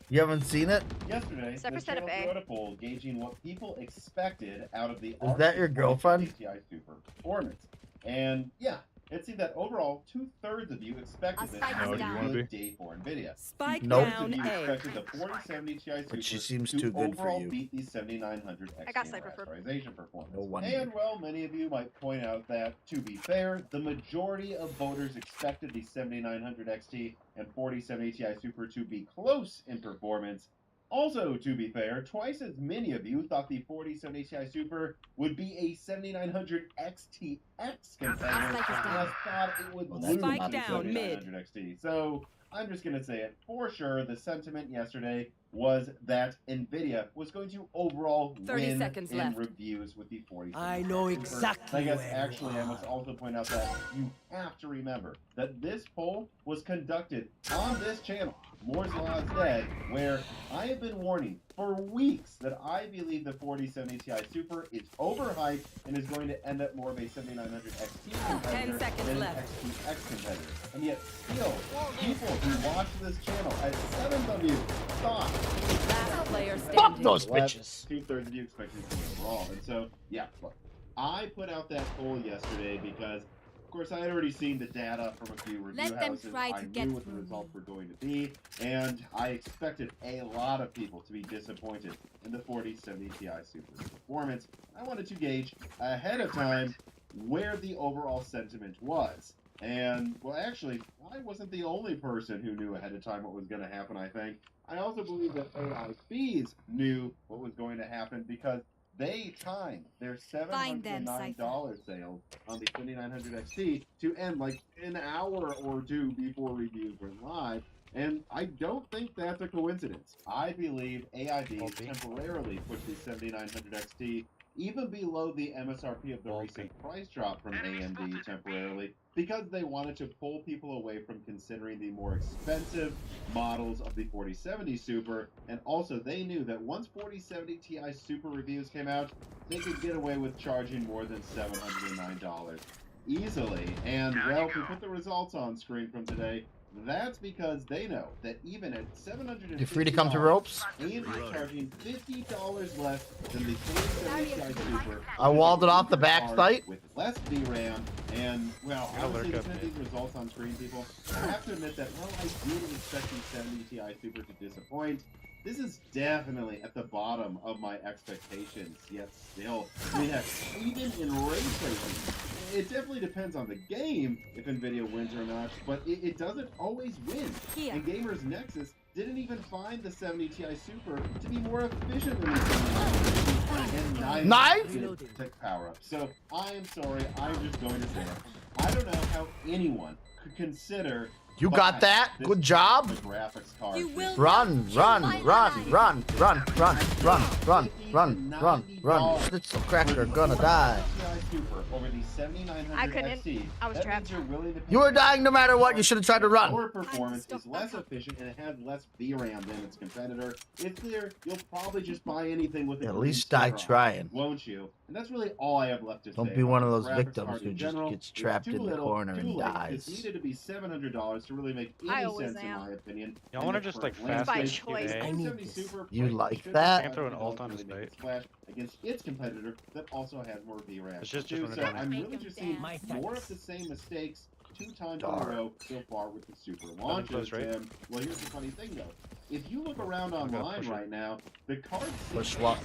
You haven't seen it? Yesterday, Except for the channel setup A. threw out a poll gauging what people expected out of the Is that your girlfriend? ATI Super performance. And yeah, it seemed that overall 2/3 of you expected this spike to be is a down. good day for Nvidia. Spike Nope. down Two-thirds of you A. expected the 4070 Ti Super But she seems to too good for overall you. beat the 7900 XT I got in Cypher for- rasterization performance. No wonder. And well, many of you might point out that, to be fair, the majority of voters expected the 7900 XT and 4070 Ti Super to be close in performance. Also, to be fair, twice as many of you thought the 4070 Ti Super would be a 7900 XTX competitor and thought it would lose Spike the down, 7900 XT. So, I'm just going to say it. For sure, the sentiment yesterday was that Nvidia was going to overall 30 win seconds in left. reviews with the 4070 I know Super. exactly I guess where you actually I must are. also point out that you have to remember that this poll was conducted on this channel, Moore's Law is Dead, where I have been warning for weeks that I believe the 4070 Ti Super is overhyped and is going to end up more of a 7900 XT competitor 10 seconds than an left. XTX competitor. And yet still, people who watch this channel, as 7 of you thought Last player Fuck standing. those left, bitches. 2/3 of you expected to win overall. And so, yeah, look, I put out that poll yesterday because, of course, I had already seen the data from a few review Let them houses. try to I get knew what the through results were going to be, and I expected a lot of people to be disappointed in the 4070 Ti Super's performance. I wanted to gauge ahead of time where the overall sentiment was. And, well, actually, I wasn't the only person who knew ahead of time what was going to happen, I think. I also believe that AIBs knew what was going to happen because they timed their Find them, $709 sales on the 7900 XT to end like an hour or two before reviews went live. And I don't think that's a coincidence. I believe AIBs temporarily pushed the 7900 XT even below the MSRP of the recent price drop from AMD temporarily, because they wanted to pull people away from considering the more expensive models of the 4070 Super, and also they knew that once 4070 Ti Super reviews came out, they could get away with charging more than $709 easily. And well, if we put the results on screen from today, that's because they know that even at $750, You free to come to ropes? AMD is charging $50 less than the 4070 Ti Super. I walled it off the back site. With less VRAM, and well, Gotta honestly, lurk up, looking at these results on screen, people, I have to admit that while I did expect the 70 Ti Super to disappoint, this is definitely at the bottom of my expectations, yet still. I mean, heck, even in ray tracing, it definitely depends on the game if NVIDIA wins or not, but it doesn't always win. Here. And Gamers Nexus didn't even find the 70 Ti Super to be more efficient than the 7900, and neither Knife? did it tech power up. So I am sorry, I'm just going to say it. I don't know how anyone could consider. You got that? this Good job. graphics card. You will Run, run, run, run, run, run, run, run, run, run, run. Schnitzel cracker gonna die. Over the 7900 I couldn't. XT. I was That trapped. means you're willing to pay You were dying no matter what. You should have tried to run. Power performance is less efficient and it has less VRAM than its competitor. It's clear you'll probably just buy anything with a At green least die sticker on it, trying. won't you? And that's really all I have left to say. Don't be one of about those the graphics victims card who in just general. gets It's trapped too in the little, corner too and late. dies. It needed to be $700 to really make I any always sense, in am. my opinion. I And wanna the just, like, current fast By landscape, choice. the I need 4070 this. Super You plays like $50 that? Can't throw an ult on really his make a bait. splash against its competitor that also has more VRAM. It's just too. run it So down. I'm Make really him just seeing dance. more of the same mistakes 2 times in Dark. a row so far with the Super launches. close, right? And, well, here's the funny thing though. If you look around gotta online push it. right now, the card Push what?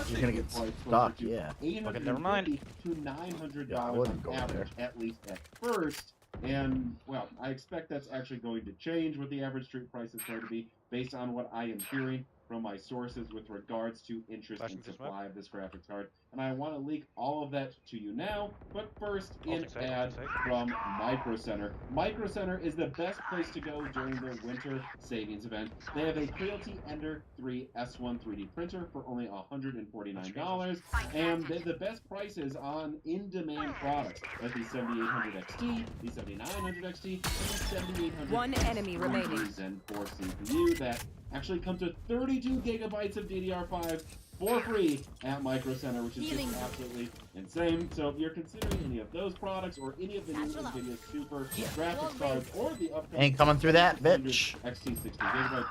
You're gonna get stuck, yeah. Okay, never mind. $850 to $900 Yeah, I on wouldn't go average, at least at first. And well, I expect that's actually going to change what the average street price is going to be based on what I am hearing from my sources with regards to interest Flashing and too supply of this graphics card. And I want to leak all of that to you now, but first, an Alt excite, ad alt excite. from Micro Center. Micro Center is the best place to go during their winter savings event. They have a Creality Ender 3 S1 3D printer for only $149, and they have the best prices on in-demand products like the 7800 XT, the 7900 XT, and the 7800 One enemy remaining. Zen 4 CPU that actually comes with 32 gigabytes of DDR5, for free at Micro Center, which is just absolutely insane. So if you're considering any of those products or any of the new NVIDIA Super graphics cards or the upcoming Ain't coming through that, bitch. XT60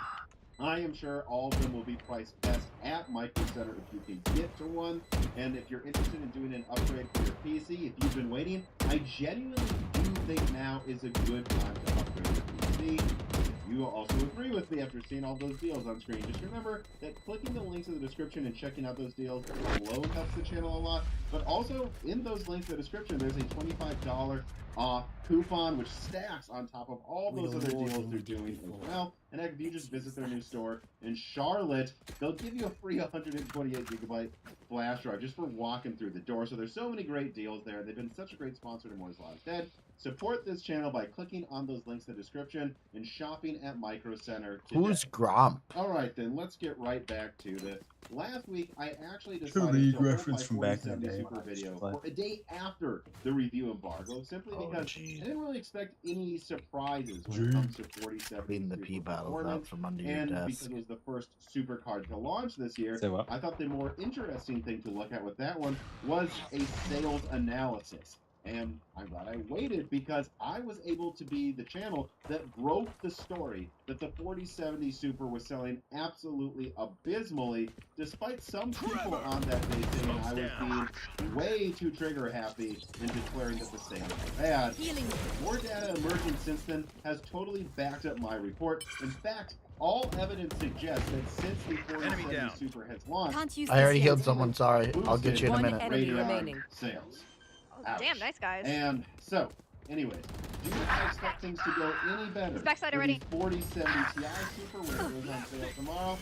I am sure all of them will be priced best at Micro Center if you can get to one. And if you're interested in doing an upgrade for your PC, if you've been waiting, I genuinely do think now is a good time to upgrade your PC. If you also agree with me after seeing all those deals on screen, just remember that clicking the links in the description and checking out those deals alone helps the channel a lot. But also, in those links in the description, there's a $25 off coupon, which stacks on top of all those other deals they're doing as well. And heck, if you just visit their new store in Charlotte, they'll give you a free 128GB flash drive just for walking through the door. So there's so many great deals there. They've been such a great sponsor to Moore's Law is Dead. Support this channel by clicking on those links in the description and shopping at Micro Center today. Who's Gromp? All right, then let's get right back to this. Last week, I actually decided to hold my 4070 Super video for a day after the review embargo, simply because I didn't really expect any surprises when it comes to 4070 the P battles out from under your and desk. because it was the first super card to launch this year, I thought the more interesting thing to look at with that one was a sales analysis. And I'm glad I waited because I was able to be the channel that broke the story that the 4070 Super was selling absolutely abysmally, despite some people on that day saying I was being way too trigger happy in declaring that the sales were bad. More data emerging since then has totally backed up my report. In fact, all evidence suggests that since the 4070 Super has launched, I already healed someone, sorry. I'll get you in a One minute. enemy remaining. Sales. Oh, damn, nice guys. And so, anyways, do I expect things to go any better? He's backside for already. the 4070 Ti Super when it goes on sale tomorrow?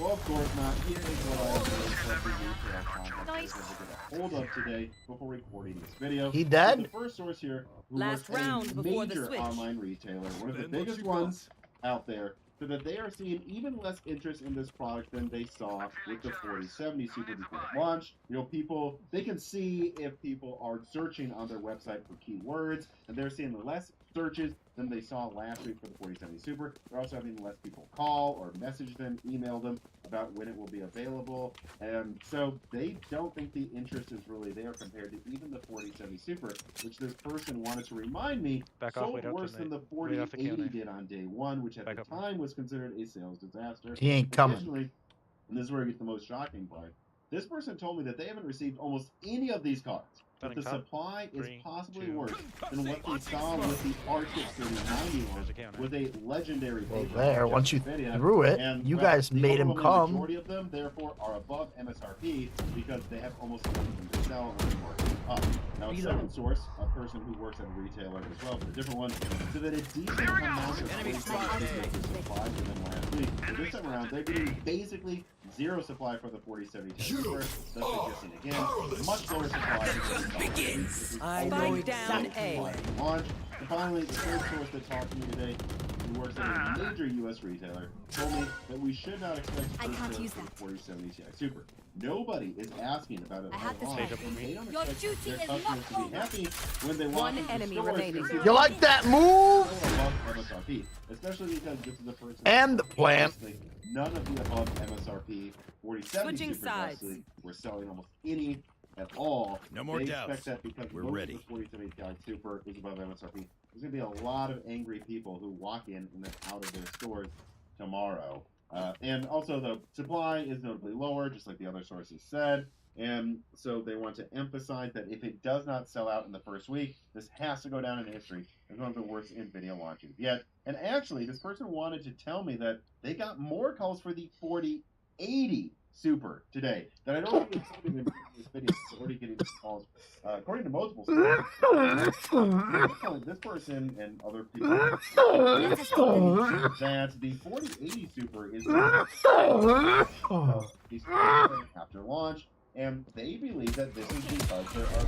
Well, of course not. Here is what I have for the retail content Nice. to get a hold of today before recording this video. He dead? The first source here, who Last works at round a before the major switch. online retailer, one of the biggest ones out there, so that they are seeing even less interest in this product than they saw with the 4070 Super before it launched. You know, people, they can see if people are searching on their website for keywords, and they're seeing less searches than they saw last week for the 4070 Super. They're also having less people call or message them, email them about when it will be available. And so they don't think the interest is really there compared to even the 4070 Super, which this person wanted to remind me sold worse than the 4080 did on day one, which at the time was considered a sales disaster. He ain't coming. Additionally, and this is where we get the most shocking part, this person told me that they haven't received almost any of these cards. But the supply is possibly worse than what they saw with the Arctic 3090 one, with a legendary paper. There, once you threw it, you guys made him The come. majority of them, therefore, are above MSRP because they have almost none of them to sell and are up. Now, a second source, a person who works at a retailer as well, but a different one, so that a decent amount of supply for them last week. But this time around, they're getting basically zero supply for the 4070 Super, thus suggesting again much lower supply. I know exactly. Launch. And finally, the third source that talked to me today, who works at a major U.S. retailer, told me that we should not expect first sales for the 4070 Ti Super. Nobody is asking about it at all, and they don't expect their customers to be happy when they walk into enemy stores remaining. and see You like that move? above MSRP, especially because this is the first And the plant. None of the above MSRP 4070 Switching Super sides. actually were selling almost any at all. No more they doubts. expect that because We're most ready. of the 4070 Ti Super is above MSRP. There's going to be a lot of angry people who walk in and then out of their stores tomorrow. And also the supply is notably lower, just like the other sources said. And so they want to emphasize that if it does not sell out in the first week, this has to go down in history as one of the worst NVIDIA launches yet. And actually, this person wanted to tell me that they got more calls for the 4080 Super today that I don't think it's even in this video. It's already getting calls. According to multiple sources, this person and other people that the 4080 Super is after launch, and they believe that this is because there are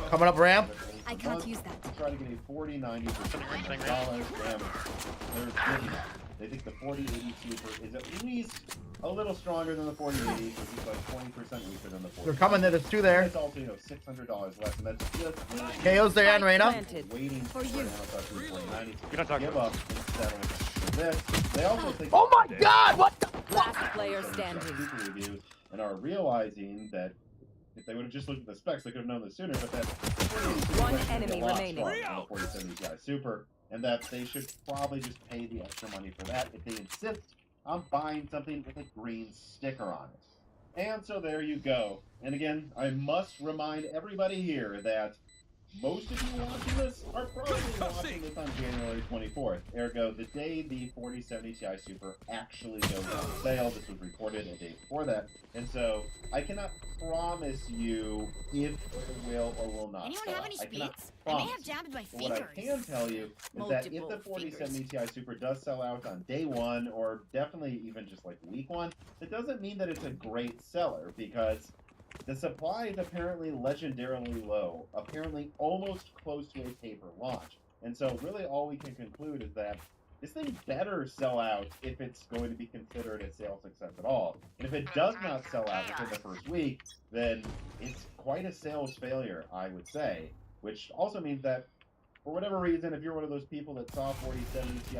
Coming up ramp. I can't use that. to try to get a 4090 for $600. They think the 4080 Super is at least a little stronger than the 4080, which is like 20% weaker than the 4080. They're coming. There's two there. It's also, $600 less, and that's just KO's there, and Reyna. waiting for you You're not talking give up and settle for this. They also think Oh my God! What the? Last player standing. Super reviews and are realizing that if they would have just looked at the specs, they could have known this sooner. But that One enemy remaining. on the 4070 Ti Super, and that they should probably just pay the extra money for that if they insist on buying something with a green sticker on it. And so there you go. And again, I must remind everybody here that most of you watching this are probably watching this on January 24th. Ergo, the day the 4070 Ti Super actually goes on sale. This was recorded a day before that. And so, I cannot promise you if it will or will not Anyone sell have out. any I cannot sweets? I may have promise. jammed my But what I can tell you is that if the Multiple 4070 Ti Super does sell out on day one, or definitely even just like week one, it doesn't mean that it's a great seller, because the supply is apparently legendarily low, apparently almost close to a paper launch. And so really all we can conclude is that this thing better sell out if it's going to be considered a sales success at all. And if it does not sell out within the first week, then it's quite a sales failure, I would say. Which also means that, for whatever reason, if you're one of those people that saw 4070 Ti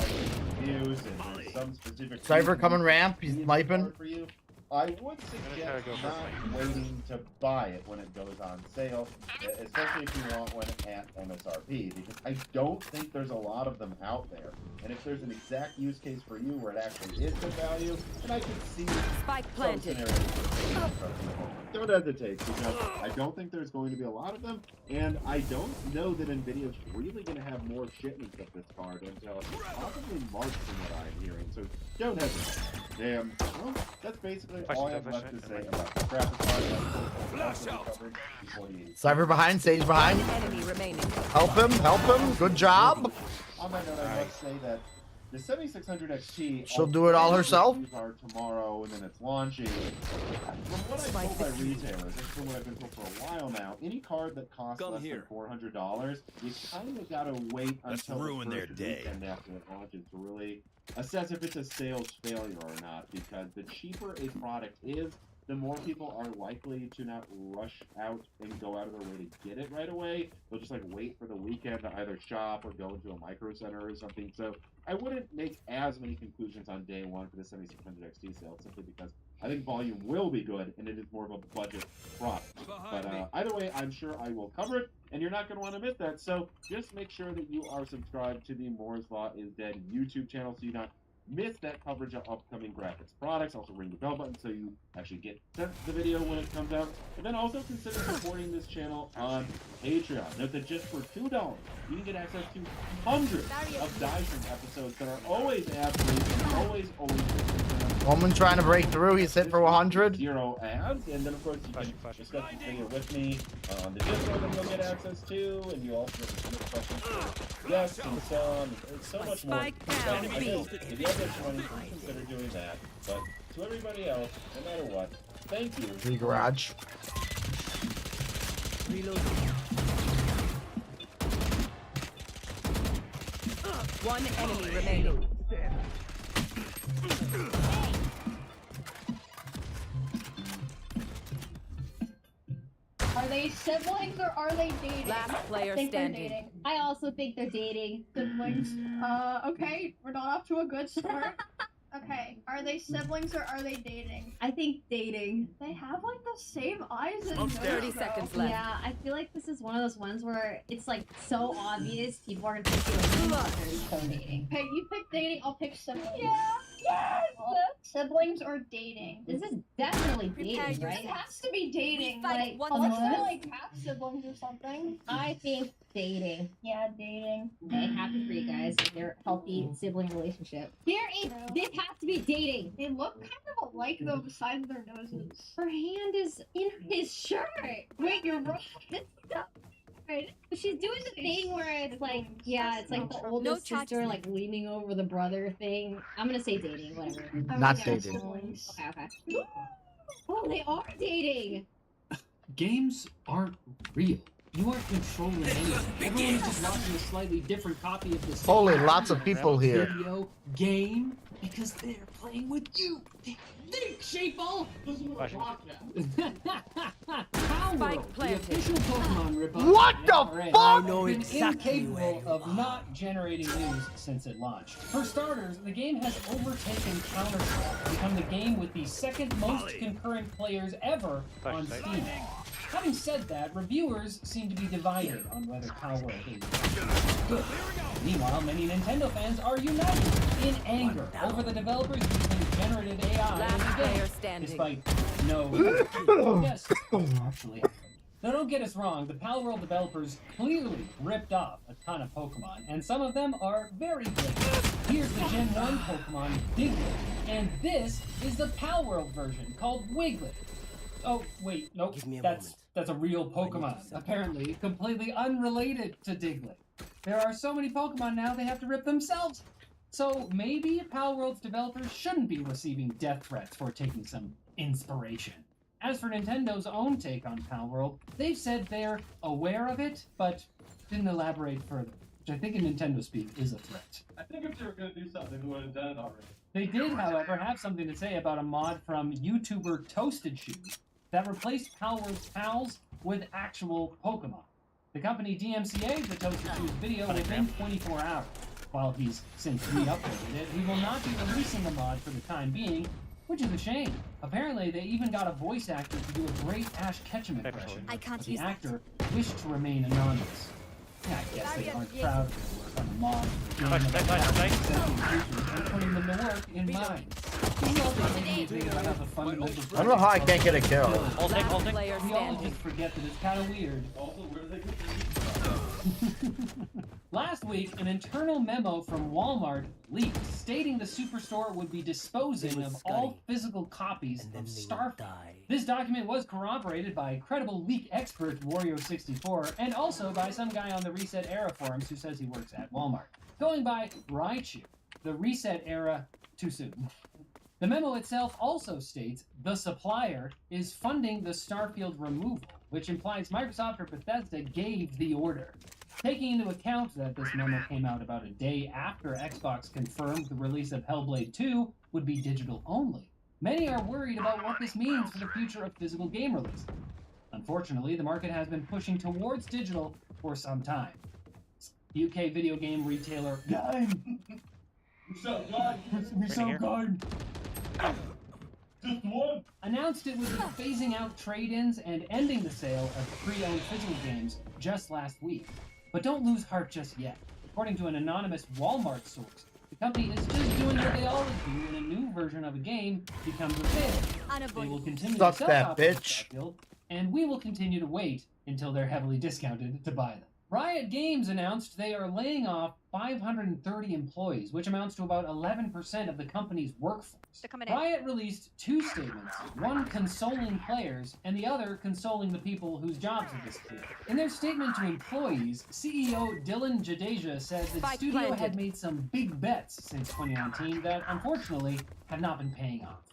reviews and there's some specific Cypher reason coming you ramp, he's need it sniping. for you, I would suggest not waiting to buy it when it goes on sale, especially if you want one at MSRP, because I don't think there's a lot of them out there. And if there's an exact use case for you where it actually is good value, then I can see Spike some planted. scenarios where don't hesitate, because I don't think there's going to be a lot of them, and I don't know that NVIDIA's really going to have more shipments of this card until possibly March from what I'm hearing, so don't hesitate. And, well, that's basically all I have left to say about the graphics card. Cypher behind, Sage behind. Enemy remaining. Help him, good job. On that note, I must say that the 7600 XT... She'll do it all herself? ...are tomorrow, and then it's launching. From what I've told by retailers, and from what I've been told for a while now, any card that costs less than $400, you kind of gotta wait until ruin the their first day. weekend after it launches to really assess if it's a sales failure or not, because the cheaper a product is, the more people are likely to not rush out and go out of their way to get it right away. They'll just like wait for the weekend to either shop or go into a micro center or something. So I wouldn't make as many conclusions on day one for the 7600 XT sale, simply because I think volume will be good and it is more of a budget product. But either way, I'm sure I will cover it, and you're not going to want to miss that. So just make sure that you are subscribed to the Moore's Law is Dead YouTube channel so you not miss that coverage of upcoming graphics products. Also ring the bell button so you actually get sent the video when it comes out. And then also consider supporting this channel on Patreon. Note that just for $2, you can get access to hundreds of Dyson episodes that are always ad-free and always Woman trying to break through, he's hit for 100. 0 ads, and then of course you can discuss this video with me on the Discord that you'll get access to, and you also get to submit questions for guests and so on. It's so much more. So, I guess, if you have extra money, please consider doing that. But to everybody else, no matter what, thank you. The garage. One enemy remaining. Are they siblings or are they dating? Last player I think standing. They're dating. I also think they're dating. Siblings. Okay, we're not off to a good start. Okay, are they siblings or are they dating? I think dating. They have like the same eyes and Almost 30 seconds left. Yeah, I feel like this is one of those ones where it's like so obvious people are gonna think you're dating. Okay, you pick dating, I'll pick siblings. Yeah. Yes! Siblings or dating? This is definitely dating, This right? has to be dating. Like, Unless they're like half siblings or something. I think dating. Yeah, dating. Okay, happy for you guys. They're a healthy sibling relationship. This has to be dating. They look kind of alike though, besides their noses. Her hand is in his shirt. Wait, you're wrong. Right. She's doing the thing where it's like, yeah, it's like the oldest sister like leaning over the brother thing. I'm gonna say dating, whatever. Not dating. Okay. Oh, they are dating. Games aren't real. You aren't controlling anything. Everyone is just watching a slightly different copy of the same Holy, lots of people here. video game. Because they're playing with you. Think, Sheeple! Spike planted. The official Pokemon ripoff. What the FRA, fuck? I know been exactly incapable of not generating news since it launched. For starters, the game has overtaken Counter-Strike to become the game with the second most concurrent players ever on Steam. Having said that, reviewers seem to be divided on whether Palworld is good. Meanwhile, many Nintendo fans are united in anger over the developers using generative AI Last in the player game, standing. despite no yes, actually. Now don't get us wrong, the Palworld developers clearly ripped off a ton of Pokemon, and some of them are very good. Here's the Gen 1 Pokemon, Diglett, and this is the Palworld version called Wiglet. Oh, wait, nope, that's a real Pokemon, apparently completely unrelated to Diglett. There are so many Pokemon now, they have to rip themselves. So maybe Palworld's developers shouldn't be receiving death threats for taking some inspiration. As for Nintendo's own take on Palworld, they've said they're aware of it, but didn't elaborate further, which I think in Nintendo speak is a threat. I think if they were going to do something, they would have done it already. They did, however, have something to say about a mod from YouTuber Toasted Shoes that replaced Palworld's pals with actual Pokemon. The company DMCA'd the Toasted Shoes video within 24 hours. While he's since re-uploaded it, he will not be releasing the mod for the time being, which is a shame. Apparently, they even got a voice actor to do a great Ash Ketchum impression. I can't but the use that. actor wished to remain anonymous. Yeah, I guess they aren't proud of their work on the mod for the game about creatures and putting them to work in mines. We all have a fundamental I don't know how I can't get a kill. Last player we all standing. just forget that it's kind of weird. Also, where do they get Last week, an internal memo from Walmart leaked stating the superstore would be disposing of all physical copies of Starfield. This document was corroborated by credible leak expert Wario64 and also by some guy on the Reset Era forums who says he works at Walmart. Going by Raichu, the Reset Era too soon. The memo itself also states the supplier is funding the Starfield removal, which implies Microsoft or Bethesda gave the order. Taking into account that this memo came out about a day after Xbox confirmed the release of Hellblade 2 would be digital only, many are worried about what this means for the future of physical game releases. Unfortunately, the market has been pushing towards digital for some time. UK video game retailer Game Just one. announced it would be phasing out trade-ins and ending the sale of pre-owned physical games just last week. But don't lose heart just yet. According to an anonymous Walmart source, the company is just doing what they always do when a new version of a game becomes available. They will continue Suck to sell that copies of bitch. Starfield, and we will continue to wait until they're heavily discounted to buy them. Riot Games announced they are laying off 530 employees, which amounts to about 11% of the company's workforce. Riot released two statements, one consoling players and the other consoling the people whose jobs have disappeared. In their statement to employees, CEO Dylan Jadeja said the studio had made some big bets since 2019 that, unfortunately, have not been paying off.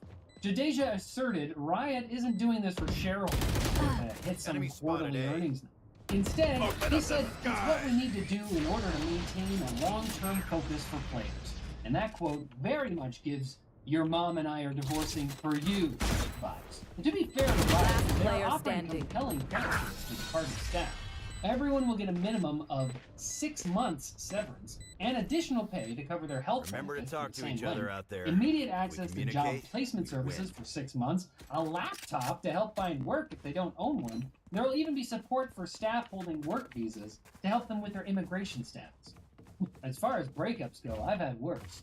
Jadeja asserted Riot isn't doing this for shareholders to hit some quarterly earnings number. Instead, he said it's what we need to do in order to maintain a long-term focus for players. And that quote very much gives "your mom and I are divorcing for you" vibes. And to be fair to Riot, they're offering compelling benefits to departed staff. Everyone will get a minimum of 6 months severance and additional pay to cover their health Remember to benefits talk for the to same each other length, out there. immediate access to job communicate, placement services for 6 months, a laptop to help find work if they don't own one. There will even be support for staff holding work visas to help them with their immigration status. As far as breakups go, I've had worse.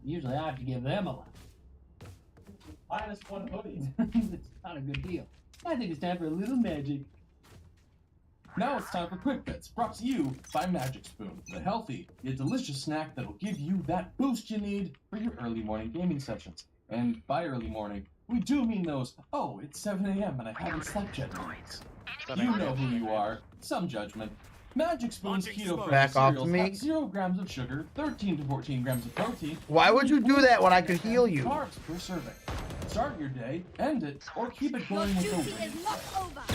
Usually I have to give them a lot. -1 hoodie. It's not a good deal. I think it's time for a little magic. Now it's time for Quick Bits, brought to you by Magic Spoon, the healthy yet delicious snack that'll give you that boost you need for your early morning gaming sessions. And by early morning, we do mean those, oh, it's 7 a.m. and I haven't slept yet mornings. You know who you are, some judgment. Magic Spoon's keto-friendly Back off cereals me. have 0 grams of sugar, 13 to 14 grams of protein. Why would you do that when I could heal you? Carbs per serving. Start your day, end it, or keep it going with the wind.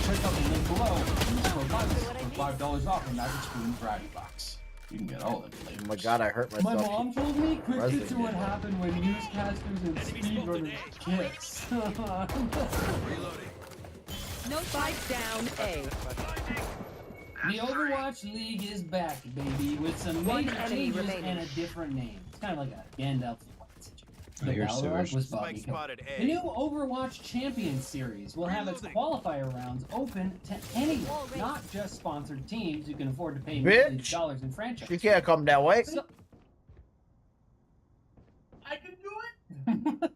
Check out the link below. Use code LIVES for $5 off a Magic Spoon variety box. You can get all of it. Oh my god, I hurt My myself. mom told me quick Resident get to what happened when newscasters and speedrunners kiss. No spike down A. The Overwatch League is back, baby, with some One major enemy changes remaining. and a different name. It's kind of like a Gandalf White situation. Oh, The you're Balrog sewage. was Bobby Kotick. The new Overwatch Champions Series will have its qualifier rounds open to anyone, not just sponsored teams who can afford to pay millions of dollars in franchise. You can't come that way. I can do it!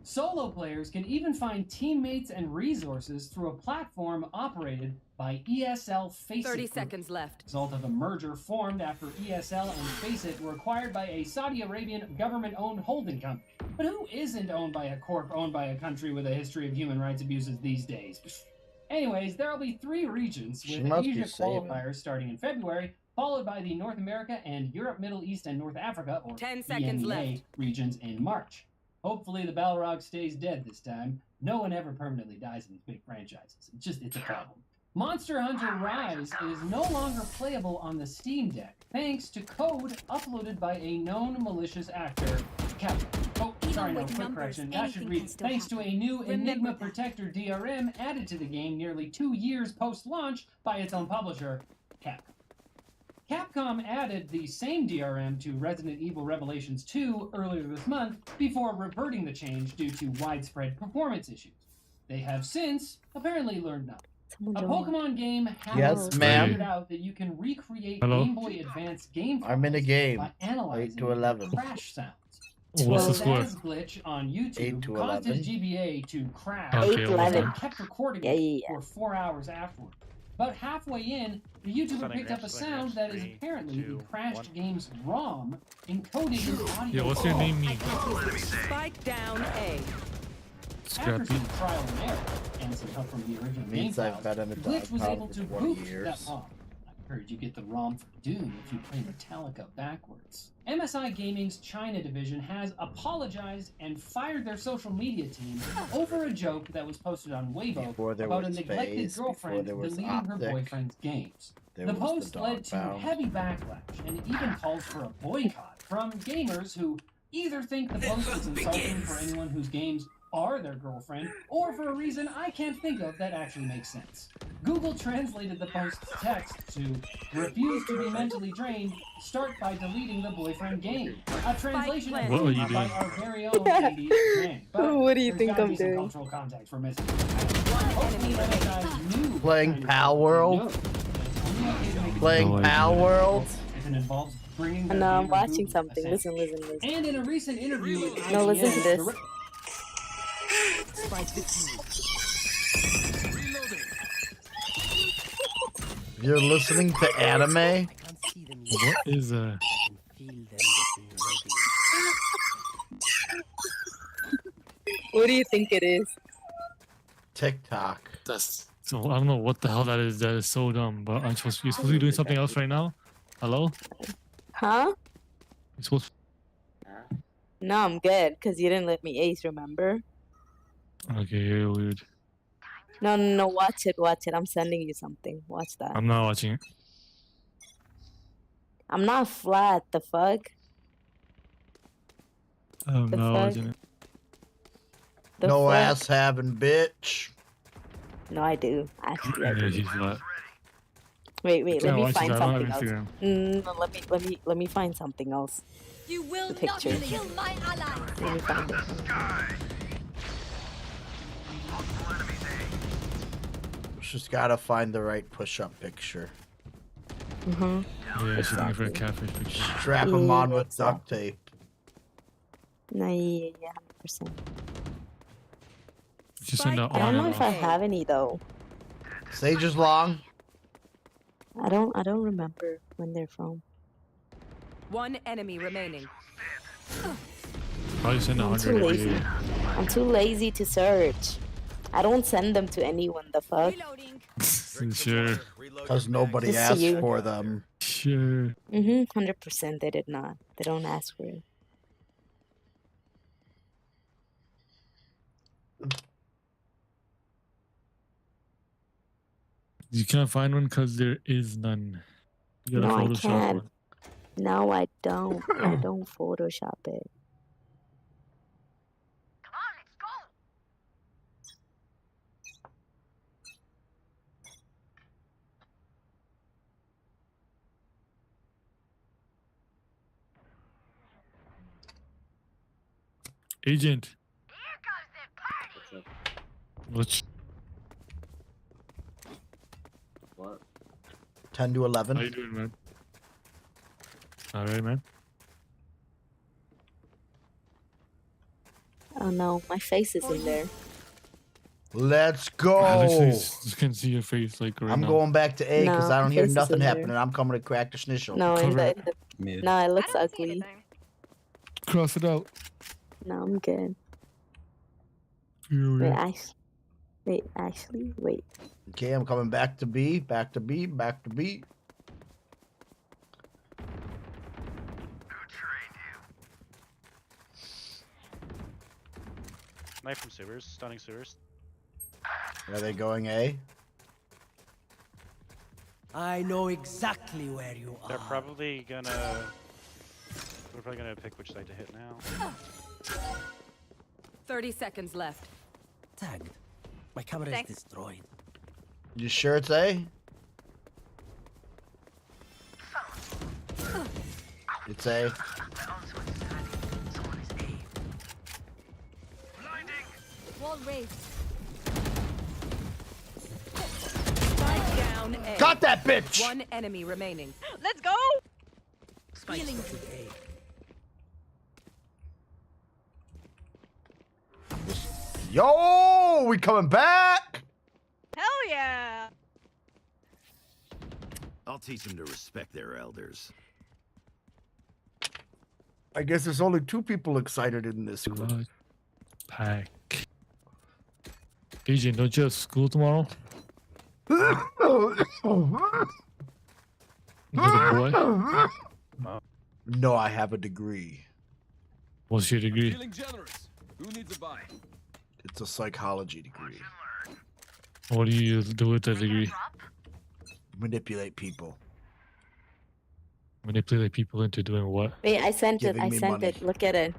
Solo players can even find teammates and resources through a platform operated by ESL Faceit 30 Group. seconds left. Result of a merger formed after ESL and Faceit were acquired by a Saudi Arabian government-owned holding company. But who isn't owned by a corp owned by a country with a history of human rights abuses these days? Anyways, there'll be 3 regions She with must Asia be saving. qualifiers starting in February, followed by the North America and Europe, Middle East, and North Africa, or 10 seconds EMEA, left. regions in March. Hopefully the Balrog stays dead this time. No one ever permanently dies in these big franchises. It's a problem. Monster Hunter Rise is no longer playable on the Steam Deck, thanks to code uploaded by a known malicious actor, Capcom. Oh, sorry, no, quick correction. That should read, thanks to a new Enigma Protector DRM added to the game nearly 2 years post-launch by its own publisher, Capcom. Capcom added the same DRM to Resident Evil Revelations 2 earlier this month before reverting the change due to widespread performance issues. They have since apparently learned nothing. A Pokemon game has Yes, ma'am. figured out that you can recreate Hello? Game Boy Advance game I'm in a files game. by analyzing 8 to 11. crash sounds. What's the A score? Zaz glitch on 8 YouTube to caused 11. his GBA to crash Okay, 8 to 11. and kept recording it for 4 hours afterward. About halfway in, the YouTuber Stunning picked up a ramps, stunning sound ramps. that is 3, apparently 2, the crashed 1. game's ROM encoded in audio. Yeah, what's your name mean? Spike down A. After some trial and error and some help from the original game Means I've files, been in the Glitch dog was pound able for to 20 boot years. that ROM. I heard you get the ROM for Doom if you play Metallica backwards. MSI Gaming's China division has apologized and fired their social media team over a joke that was posted on Weibo Before there about a was neglected Space, girlfriend before there was deleting her Optic, boyfriend's games. there The was the post led dog to pound. heavy backlash and even calls for a boycott from gamers who either think the post is insulting for anyone whose games are their girlfriend, or for a reason I can't think of that actually makes sense. Google translated the post's text to refuse to be mentally drained, start by deleting the boyfriend game. A translation What are you by doing? our very own Lady Zhang. But What do you there's think gotta I'm be some doing? cultural context for missing. Hopefully MSI knew Playing Pal World? Playing No Pal idea. World? if it involves bringing their No, I'm gamer watching Google something. essentially. Listen. And in a recent interview with No, listen to IGN, this. You're listening to anime? What is What do you think it is? TikTok. That's so I don't know what the hell that is. That is so dumb. But you're supposed to be doing something else right now. Hello? Huh? You're supposed. No, I'm good, because you didn't let me ace, remember? Okay, you're weird. No, watch it. I'm sending you something. Watch that. I'm not watching it. I'm not flat, the fuck? I'm The not fuck? watching it. The No fuck? ass having bitch. No, I do. Actually, I Yeah, do. she's flat. Wait, can't let me watch find it, I don't something have else. Instagram. No, let me find something else. You will The not picture. kill my ally. Let me find it. She's gotta find the right push-up picture. Yeah, she's looking for a catfish picture. Strap him on Yeah, with duct tape. No, yeah, 100%. Just send out I don't know on if I have any though. Sage is long. I don't remember when they're from. One enemy remaining. Probably send I'm too 100 every lazy. day. I'm too lazy to search. I don't send them to anyone. The fuck? Sure. Because nobody Just to asked you. for them. Sure. 100%. They did not. They don't ask for it. You can't find one because there is none. You gotta No, I Photoshop can't. one. No, I don't. I don't Photoshop it. Agent. What's What? 10 to 11. How you doing, man? All right, man. Oh no, my face is in there. Let's I go. literally just can see your face like right I'm now. going back to A because No, I don't hear face is nothing in there. happening. I'm coming to crack the schnitzel. No, in Cover the no, it looks ugly. Cross it out. No, I'm good. Wait, actually, wait. Okay, I'm coming back to B, back to B, back to B. Knife from sewers, stunning sewers. Are they going A? I know exactly where you They're are. probably gonna. We're probably gonna pick which side to hit now. 30 seconds left. Tagged. My camera Thanks. is destroyed. You sure it's A? It's A. Wall raised. Spike down A. Got that bitch! One enemy remaining. Let's go! Healing. Yo, we coming back! Hell yeah! I'll teach them to respect their elders. I guess there's only 2 people excited in this group. Blood pack. Agent, don't you have school tomorrow? Another boy? No, I have a degree. What's your degree? Feeling generous. Who needs a buy? It's a psychology degree. What do you do with that degree? Manipulate people. Manipulate people into doing what? Wait, I sent it. Giving I me sent money. it. Look at it.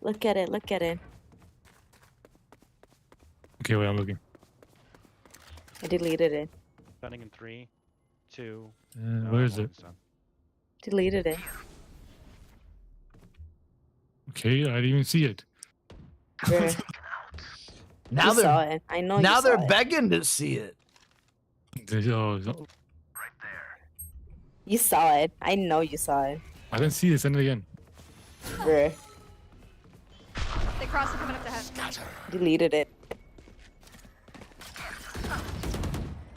Look at it. Look at it. Okay, wait, I'm looking. I deleted it. Stunning in 3, 2. Where is it? Deleted it. Okay, I didn't even see it. Bruh. Now You they're saw it. I know you now saw they're it. begging to see it. Oh, You saw it. I know you saw it. I didn't see it. Send it again. Bruh. They crossed it coming up the head. Deleted it.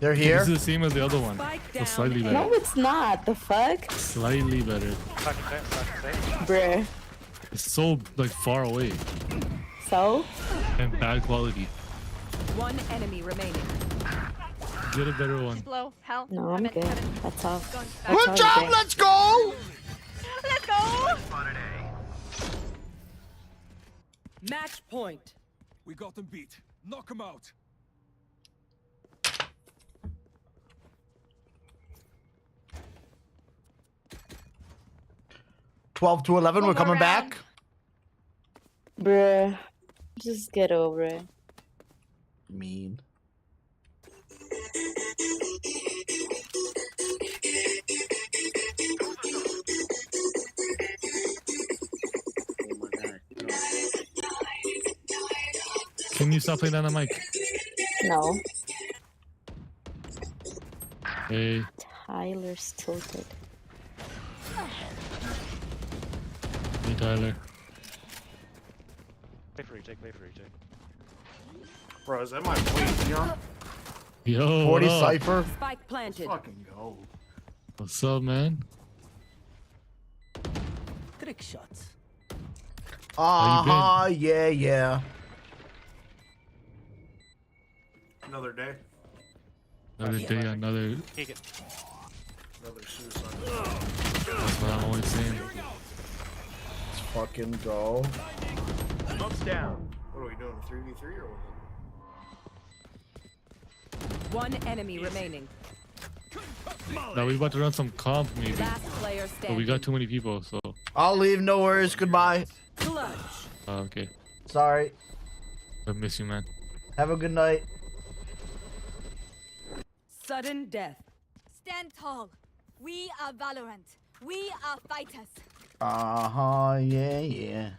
They're Okay, here. this is the same as the other one. Spike So down slightly A. better. No, it's not. The fuck? Slightly better. Second set, second set. Bruh. It's so like far away So? and bad quality. One enemy remaining. Get a better one. Blow. Hell. No, I'm in good. heaven. That's all. Going back. That's Good all job. good. Let's go. Let's go! Match point. We got them beat. Knock them out. Twelve to 11. One We're more coming round. back. Bruh. Just get over it. Mean. Can you stop playing that on the mic? No. Hey, Tyler's tilted. hey Tyler. Play for retake, play for retake. Bro, is that my point, Dion? Yo, 40 what up? cipher. Spike planted. Fucking go. What's up, man? Trick shots. Uh-huh. Yeah, yeah. Another day. Another day, another. Take it. Another suicide. That's what I'm always saying. Let's fucking go. Smoke's down. What are we doing? 3v3 or what? One enemy remaining. Now we about to run some comp maybe. Last player But standing. we got too many people, so. I'll leave. No worries. Goodbye. Clutch. Okay. Sorry. I miss you, man. Have a good night. Sudden death. Stand tall. We are Valorant. We are fighters. Yeah.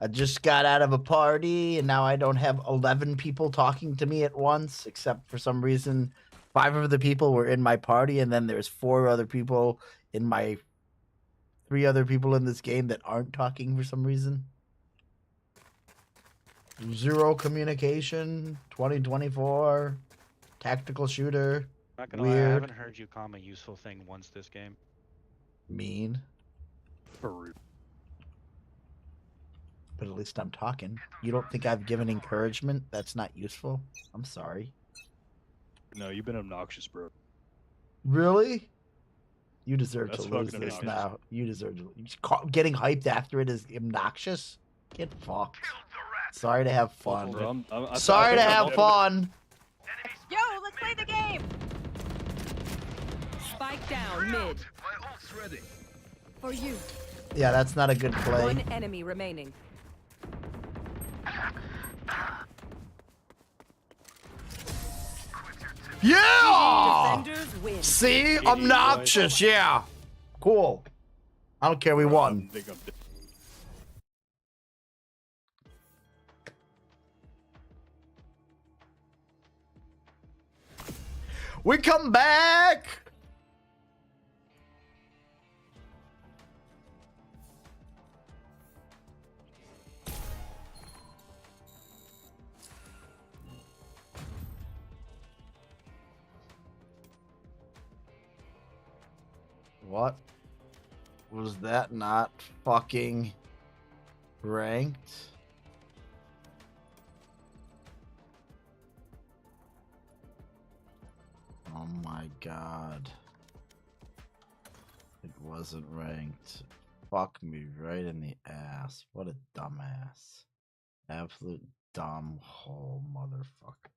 I just got out of a party and now I don't have 11 people talking to me at once, except for some reason 5 of the people were in my party and then there's 4 other people in my 3 other people in this game that aren't talking for some reason. 0 communication, 2024, tactical shooter. Not gonna lie, I Weird. haven't heard you call me a useful thing once this game. Mean. But at least I'm talking. You don't think I've given encouragement? That's not useful? I'm sorry. No, you've been obnoxious, bro. Really? You deserve That's to lose fucking this obnoxious. now. You deserve to. Getting hyped after it is obnoxious? Get fucked. Sorry to have fun. Bro, Sorry to have fun. Yo, let's play the game. Spike down mid. For you. Yeah, that's not a good play. One enemy remaining. Yeah! Defenders win. See? Obnoxious, yeah. Cool. I don't care, we won. We come back! What? Was that not fucking ranked? Oh my god. It wasn't ranked. Fuck me right in the ass. What a dumbass. Absolute dumb hole motherfucker.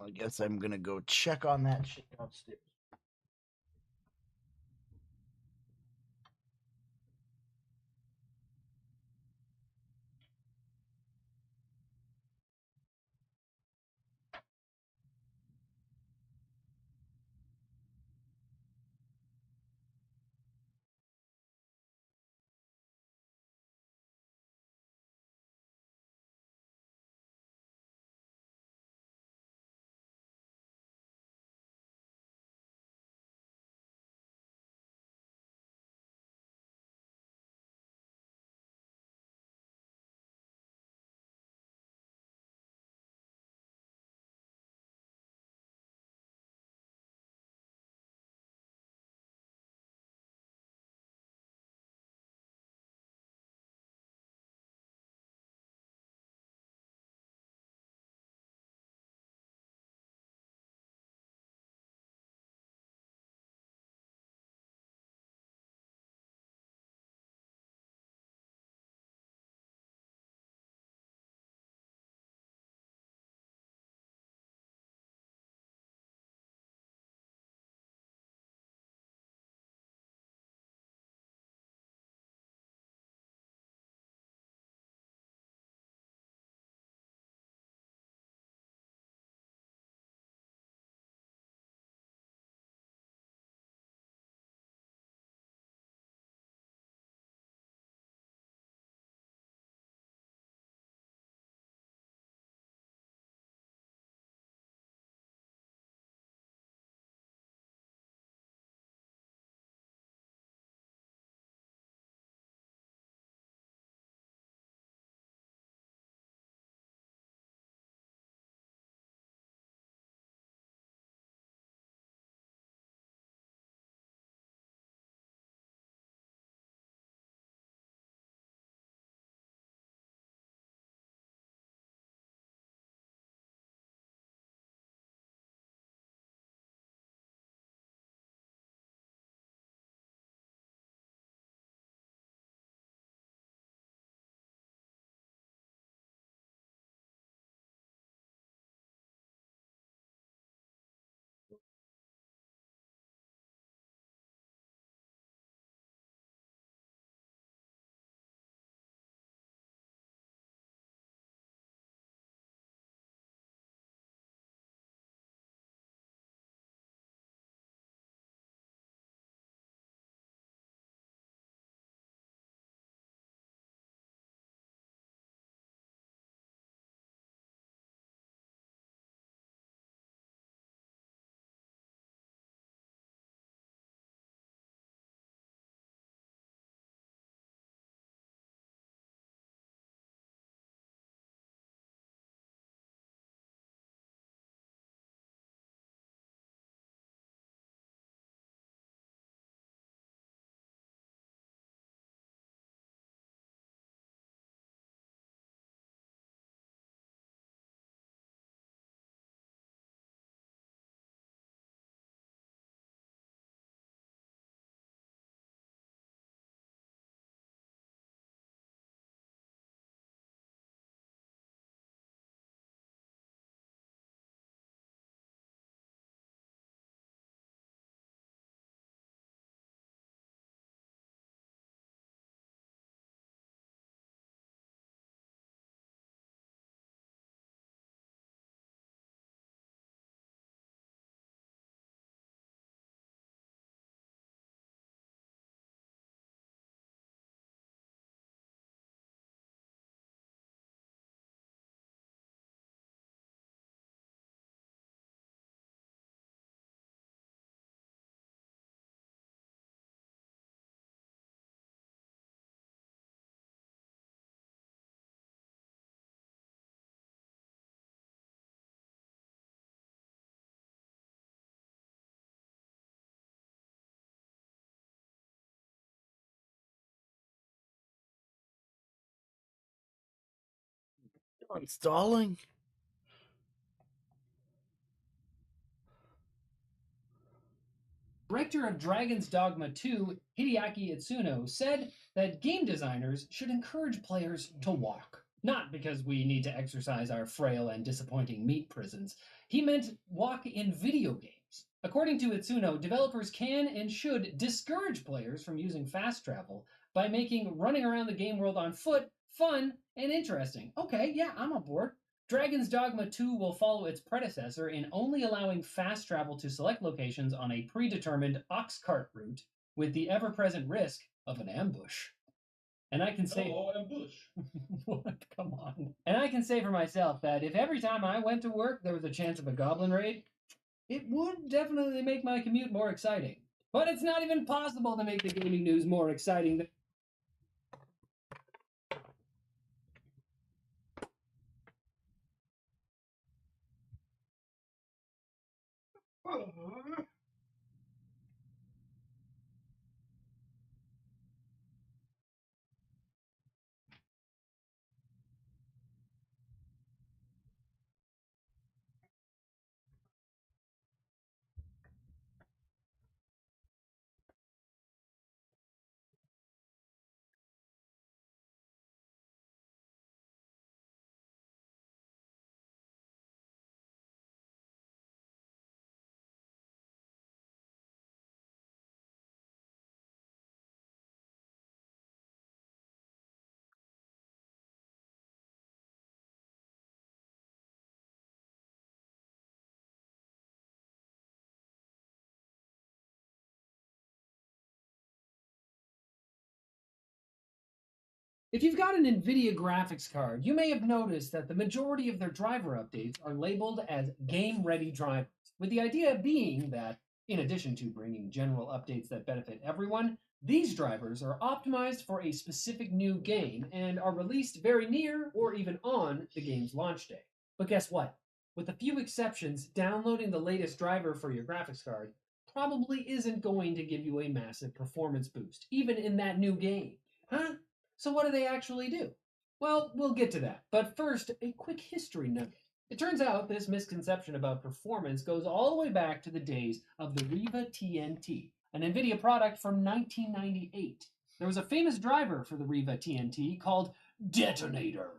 I guess I'm gonna go check on that shit downstairs. Installing. Director of Dragon's Dogma 2, Hideaki Itsuno, said that game designers should encourage players to walk. Not because we need to exercise our frail and disappointing meat prisons. He meant walk in video games. According to Itsuno, developers can and should discourage players from using fast travel by making running around the game world on foot fun and interesting. Okay, yeah, I'm on board. Dragon's Dogma 2 will follow its predecessor in only allowing fast travel to select locations on a predetermined ox cart route with the ever-present risk of an ambush. And I can say... Oh, ambush! What? Come on. And I can say for myself that if every time I went to work there was a chance of a goblin raid, it would definitely make my commute more exciting. But it's not even possible to make the gaming news more exciting than... If you've got an NVIDIA graphics card, you may have noticed that the majority of their driver updates are labeled as game-ready drivers, with the idea being that, in addition to bringing general updates that benefit everyone, these drivers are optimized for a specific new game and are released very near or even on the game's launch day. But guess what? With a few exceptions, downloading the latest driver for your graphics card probably isn't going to give you a massive performance boost, even in that new game. Huh? So what do they actually do? Well, we'll get to that. But first, a quick history nugget. It turns out this misconception about performance goes all the way back to the days of the Riva TNT, an NVIDIA product from 1998. There was a famous driver for the Riva TNT called Detonator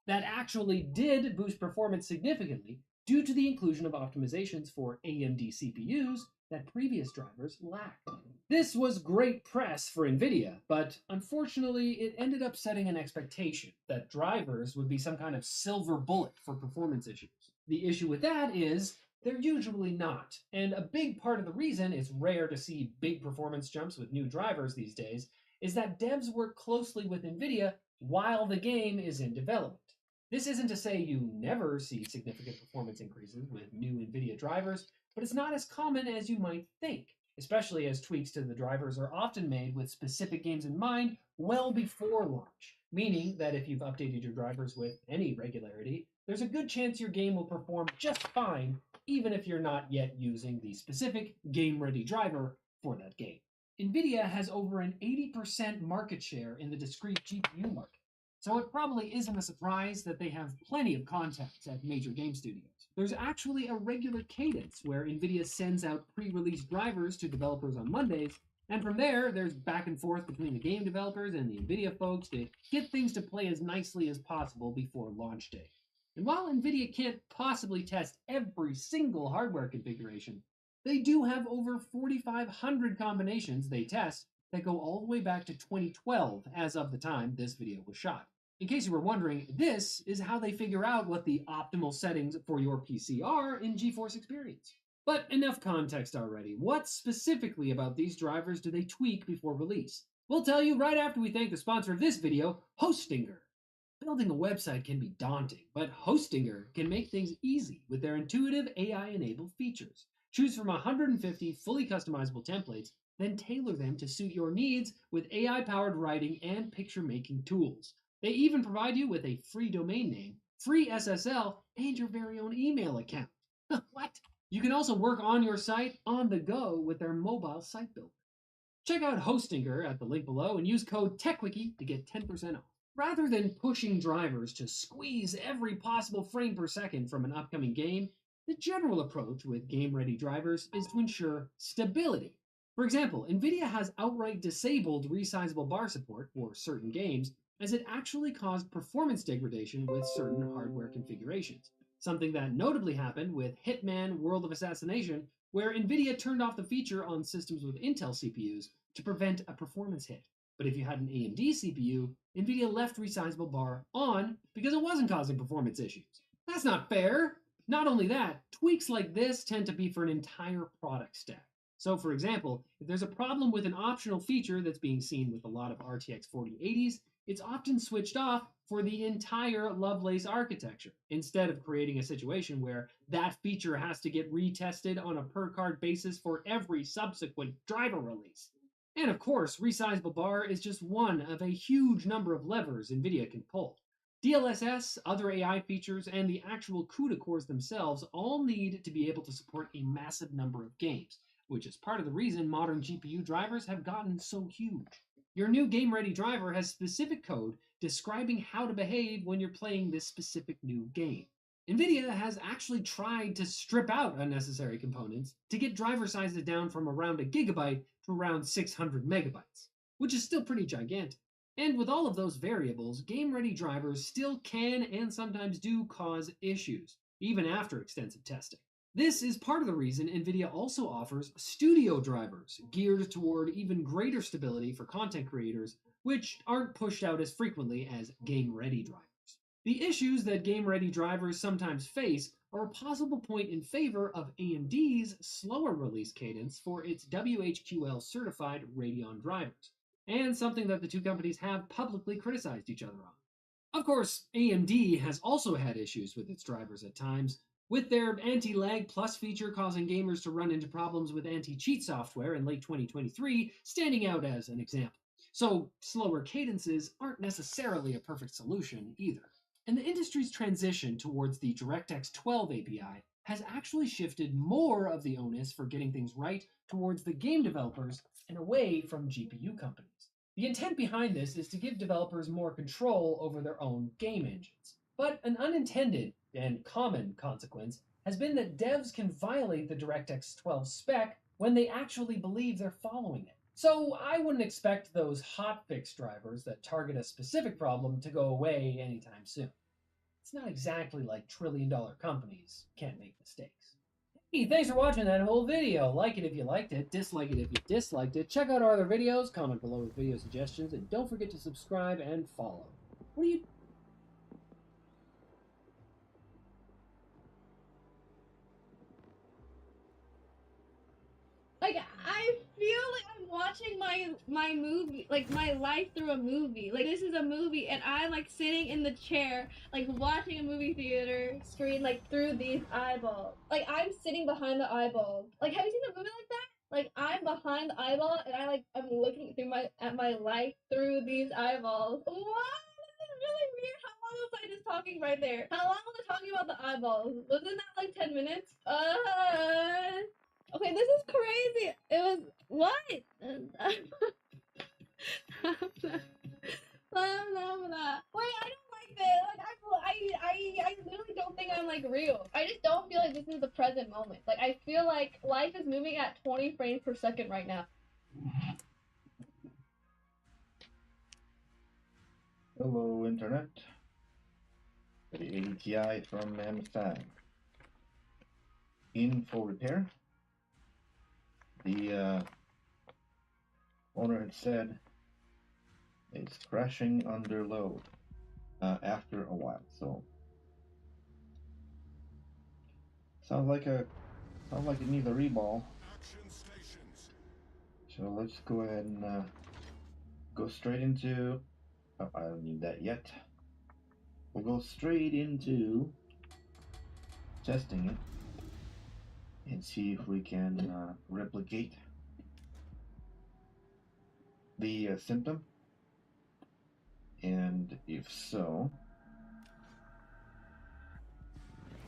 that actually did boost performance significantly due to the inclusion of optimizations for AMD CPUs that previous drivers lacked. This was great press for NVIDIA, but unfortunately it ended up setting an expectation that drivers would be some kind of silver bullet for performance issues. The issue with that is they're usually not, and a big part of the reason it's rare to see big performance jumps with new drivers these days is that devs work closely with NVIDIA while the game is in development. This isn't to say you never see significant performance increases with new NVIDIA drivers, but it's not as common as you might think, especially as tweaks to the drivers are often made with specific games in mind well before launch, meaning that if you've updated your drivers with any regularity, there's a good chance your game will perform just fine, even if you're not yet using the specific game-ready driver for that game. NVIDIA has over an 80% market share in the discrete GPU market, so it probably isn't a surprise that they have plenty of contacts at major game studios. There's actually a regular cadence where NVIDIA sends out pre-release drivers to developers on Mondays, and from there, there's back and forth between the game developers and the NVIDIA folks to get things to play as nicely as possible before launch day. And while NVIDIA can't possibly test every single hardware configuration, they do have over 4,500 combinations they test that go all the way back to 2012 as of the time this video was shot. In case you were wondering, this is how they figure out what the optimal settings for your PC are in GeForce Experience. But enough context already. What specifically about these drivers do they tweak before release? We'll tell you right after we thank the sponsor of this video, Hostinger. Building a website can be daunting, but Hostinger can make things easy with their intuitive AI-enabled features. Choose from 150 fully customizable templates, then tailor them to suit your needs with AI-powered writing and picture-making tools. They even provide you with a free domain name, free SSL, and your very own email account. What? You can also work on your site on the go with their mobile site builder. Check out Hostinger at the link below and use code TechWiki to get 10% off. Rather than pushing drivers to squeeze every possible frame per second from an upcoming game, the general approach with game-ready drivers is to ensure stability. For example, NVIDIA has outright disabled resizable bar support for certain games, as it actually caused performance degradation with certain hardware configurations, something that notably happened with Hitman World of Assassination, where NVIDIA turned off the feature on systems with Intel CPUs to prevent a performance hit. But if you had an AMD CPU, NVIDIA left resizable bar on because it wasn't causing performance issues. That's not fair! Not only that, tweaks like this tend to be for an entire product stack. So for example, if there's a problem with an optional feature that's being seen with a lot of RTX 4080s, it's often switched off for the entire Lovelace architecture, instead of creating a situation where that feature has to get retested on a per-card basis for every subsequent driver release. And of course, resizable bar is just one of a huge number of levers NVIDIA can pull. DLSS, other AI features, and the actual CUDA cores themselves all need to be able to support a massive number of games, which is part of the reason modern GPU drivers have gotten so huge. Your new game-ready driver has specific code describing how to behave when you're playing this specific new game. NVIDIA has actually tried to strip out unnecessary components to get driver sizes down from around a gigabyte to around 600 megabytes, which is still pretty gigantic. And with all of those variables, game-ready drivers still can and sometimes do cause issues, even after extensive testing. This is part of the reason NVIDIA also offers studio drivers geared toward even greater stability for content creators, which aren't pushed out as frequently as game-ready drivers. The issues that game-ready drivers sometimes face are a possible point in favor of AMD's slower release cadence for its WHQL certified Radeon drivers, and something that the two companies have publicly criticized each other on. Of course, AMD has also had issues with its drivers at times, with their anti-lag plus feature causing gamers to run into problems with anti-cheat software in late 2023 standing out as an example. So slower cadences aren't necessarily a perfect solution either. And the industry's transition towards the DirectX 12 API has actually shifted more of the onus for getting things right towards the game developers and away from GPU companies. The intent behind this is to give developers more control over their own game engines. But an unintended and common consequence has been that devs can violate the DirectX 12 spec when they actually believe they're following it. So I wouldn't expect those hotfix drivers that target a specific problem to go away anytime soon. It's not exactly like trillion-dollar companies can't make mistakes. Hey, thanks for watching that whole video. Like it if you liked it, dislike it if you disliked it. Check out our other videos, comment below with video suggestions, and don't forget to subscribe and follow. What are you... Like, I feel like I'm watching my movie, like my life through a movie. Like, this is a movie, and I'm like sitting in the chair, like watching a movie theater screen, like through these eyeballs. Like, I'm sitting behind the eyeballs. Like, have you seen a movie like that? Like, I'm behind the eyeball, and I'm looking through at my life through these eyeballs. What? This is really weird. How long was I just talking right there? How long was I talking about the eyeballs? Wasn't that like 10 minutes? Okay, this is crazy. It was what? Wait, I don't like this. Like, I literally don't think I'm like real. I just don't feel like this is the present moment. Like, I feel like life is moving at 20 frames per second right now. Hello, Internet. The 80 Ti from Samsung. In for repair. The owner had said it's crashing under load after a while, so sounds like it needs a reball. So let's go ahead and go straight into. Oh, I don't need that yet. We'll go straight into testing it and see if we can replicate the symptom, and if so,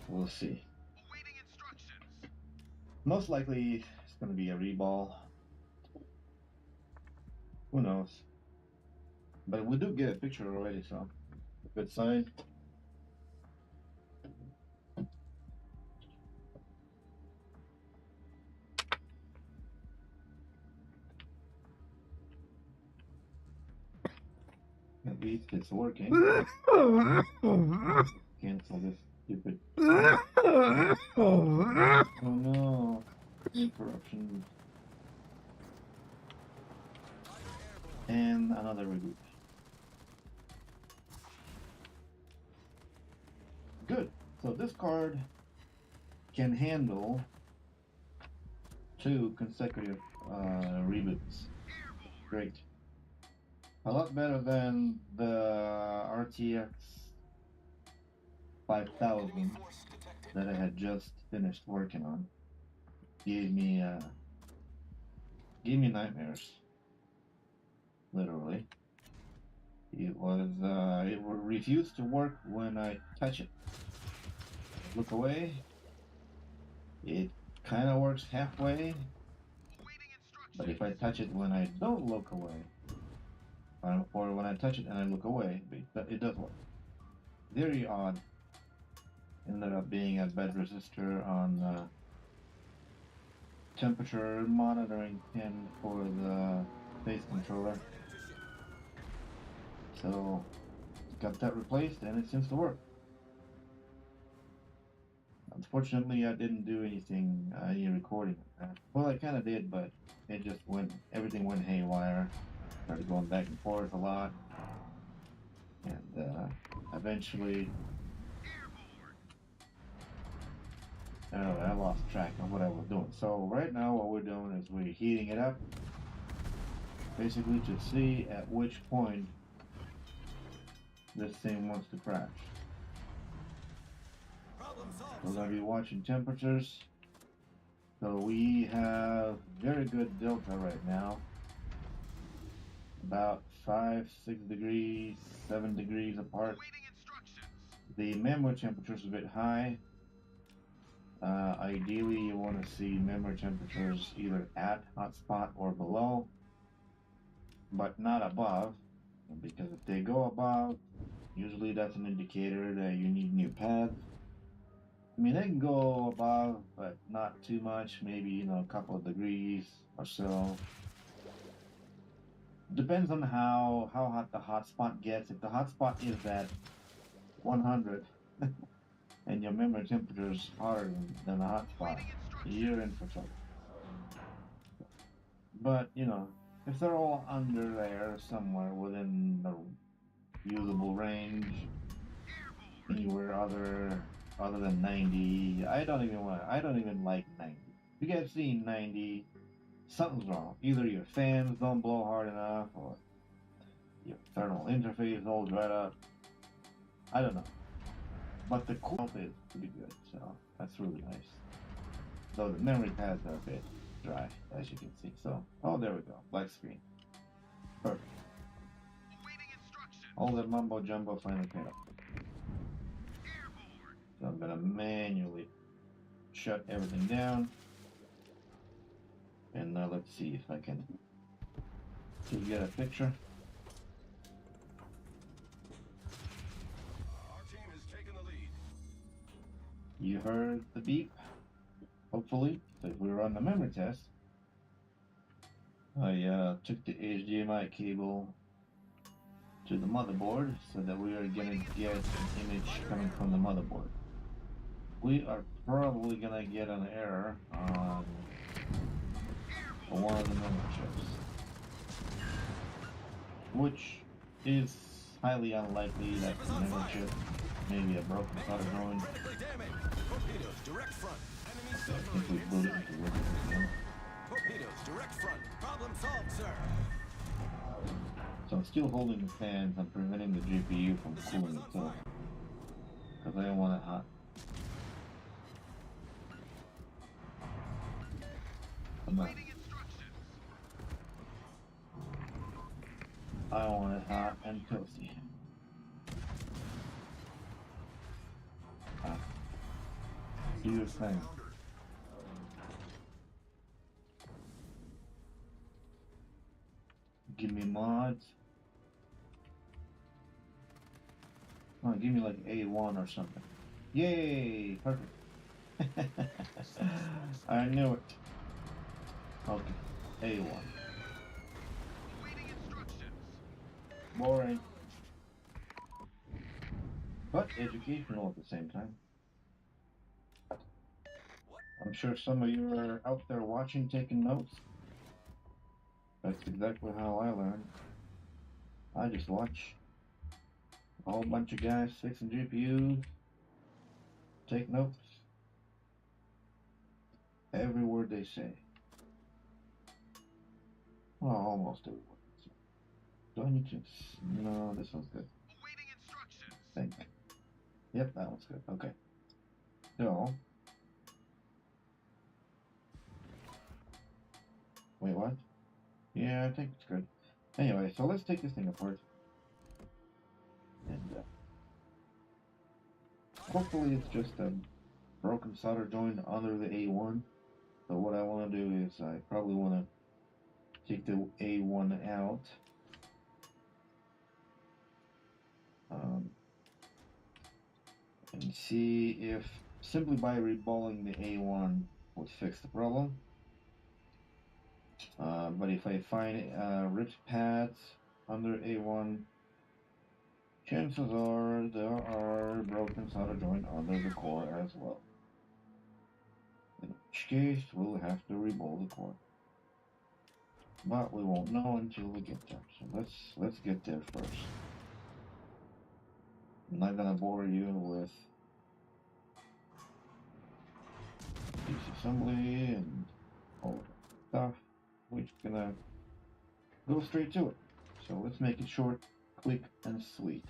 we'll see. Most likely it's going to be a reball. Who knows? But we do get a picture already, so good sign. At least it's working. Cancel this stupid. Oh no. Corruption. And another reboot. Good. So this card can handle 2 consecutive reboots. Great. A lot better than the RTX 5000 that I had just finished working on. Gave me nightmares. Literally. It refused to work when I touch it. Look away. It kind of works halfway. But if I touch it when I don't look away, or when I touch it and I look away, it does work. Very odd. Ended up being a bed resistor on temperature monitoring pin for the face controller. So got that replaced and it seems to work. Unfortunately, I didn't do any recording. Well, I kind of did, but it just everything went haywire. Started going back and forth a lot, and eventually, I lost track of what I was doing. So right now, what we're doing is we're heating it up, basically to see at which point this thing wants to crash. We're going to be watching temperatures. So we have very good delta right now. About 5, 6 degrees, 7 degrees apart. The memory temperature is a bit high. Ideally, you want to see memory temperatures either at hotspot or below, but not above, because if they go above, usually that's an indicator that you need new pads. I mean, they can go above, but not too much, maybe, a couple of degrees or so. Depends on how hot the hotspot gets. If the hotspot is at 100 and your memory temperature is hotter than the hotspot, you're in for trouble. But, if they're all under there, somewhere within the usable range, anywhere other than 90, I don't even like 90. If you guys see 90, something's wrong. Either your fans don't blow hard enough, or your thermal interface is all dried up. I don't know. But the cool is pretty good, so that's really nice. Though the memory pads are a bit dry, as you can see. So, oh, there we go. Black screen. Perfect. All that mumbo jumbo finally paid up. So I'm gonna manually shut everything down. And now let's see if I can get a picture. Our team has taken the lead. You heard the beep, hopefully. So if we run the memory test, I took the HDMI cable to the motherboard so that we are going to get an image coming from the motherboard. We are probably going to get an error on one of the memory chips, which is highly unlikely that the memory chip may be a broken solder joint. Torpedoes, direct front. So I think we booted into working again. Torpedoes, direct front. Problem solved, sir. So I'm still holding the fans and preventing the GPU from cooling itself, because I don't want it hot. Come on. I want it hot and toasty. Do your thing. Give me mods. Oh, give me like A1 or something. Yay! Perfect. I knew it. Okay, A1. Boring. But educational at the same time. I'm sure some of you are out there watching, taking notes. That's exactly how I learn. I just watch a whole bunch of guys fixing GPUs, take notes. Every word they say. Well, almost every word they say. Do I need to? No, this one's good. I think. Yep, that one's good. Okay. So. Wait, what? Yeah, I think it's good. Anyway, so let's take this thing apart. And hopefully it's just a broken solder joint under the A1. So what I want to do is I probably want to take the A1 out. And see if simply by reballing the A1 would fix the problem. But if I find ripped pads under A1, chances are there are broken solder joint under the core as well. In which case, we'll have to reball the core. But we won't know until we get there. So let's get there first. I'm not gonna bore you with disassembly and all that stuff. We're just gonna go straight to it. So let's make it short, quick, and sweet.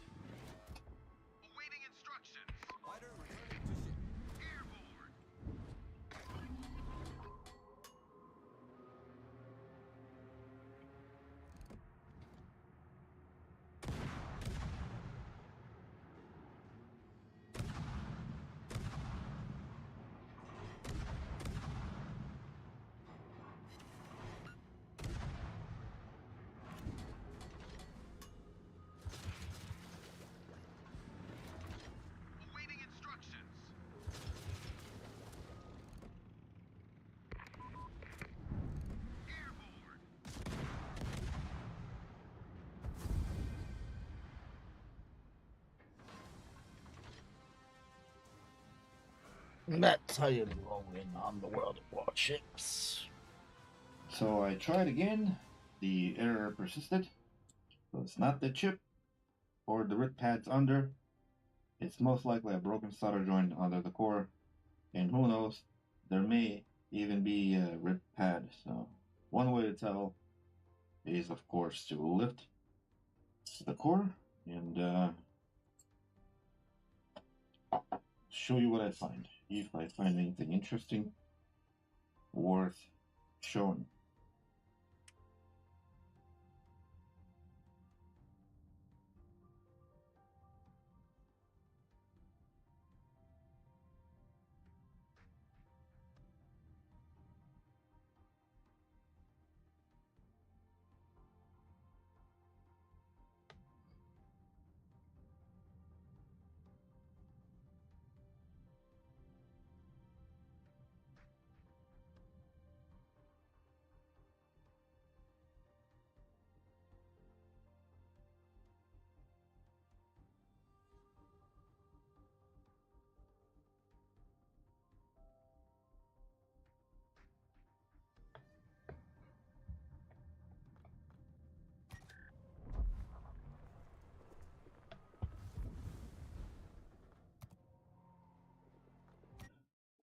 That's how you roll in on the World of Warships. So I tried again. The error persisted. So it's not the chip or the rip pads under. It's most likely a broken solder joint under the core. And who knows, there may even be a rip pad. So one way to tell is, of course, to lift the core and show you what I find. If I find anything interesting, worth showing.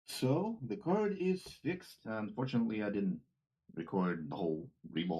So the card is fixed. Unfortunately, I didn't record the whole reball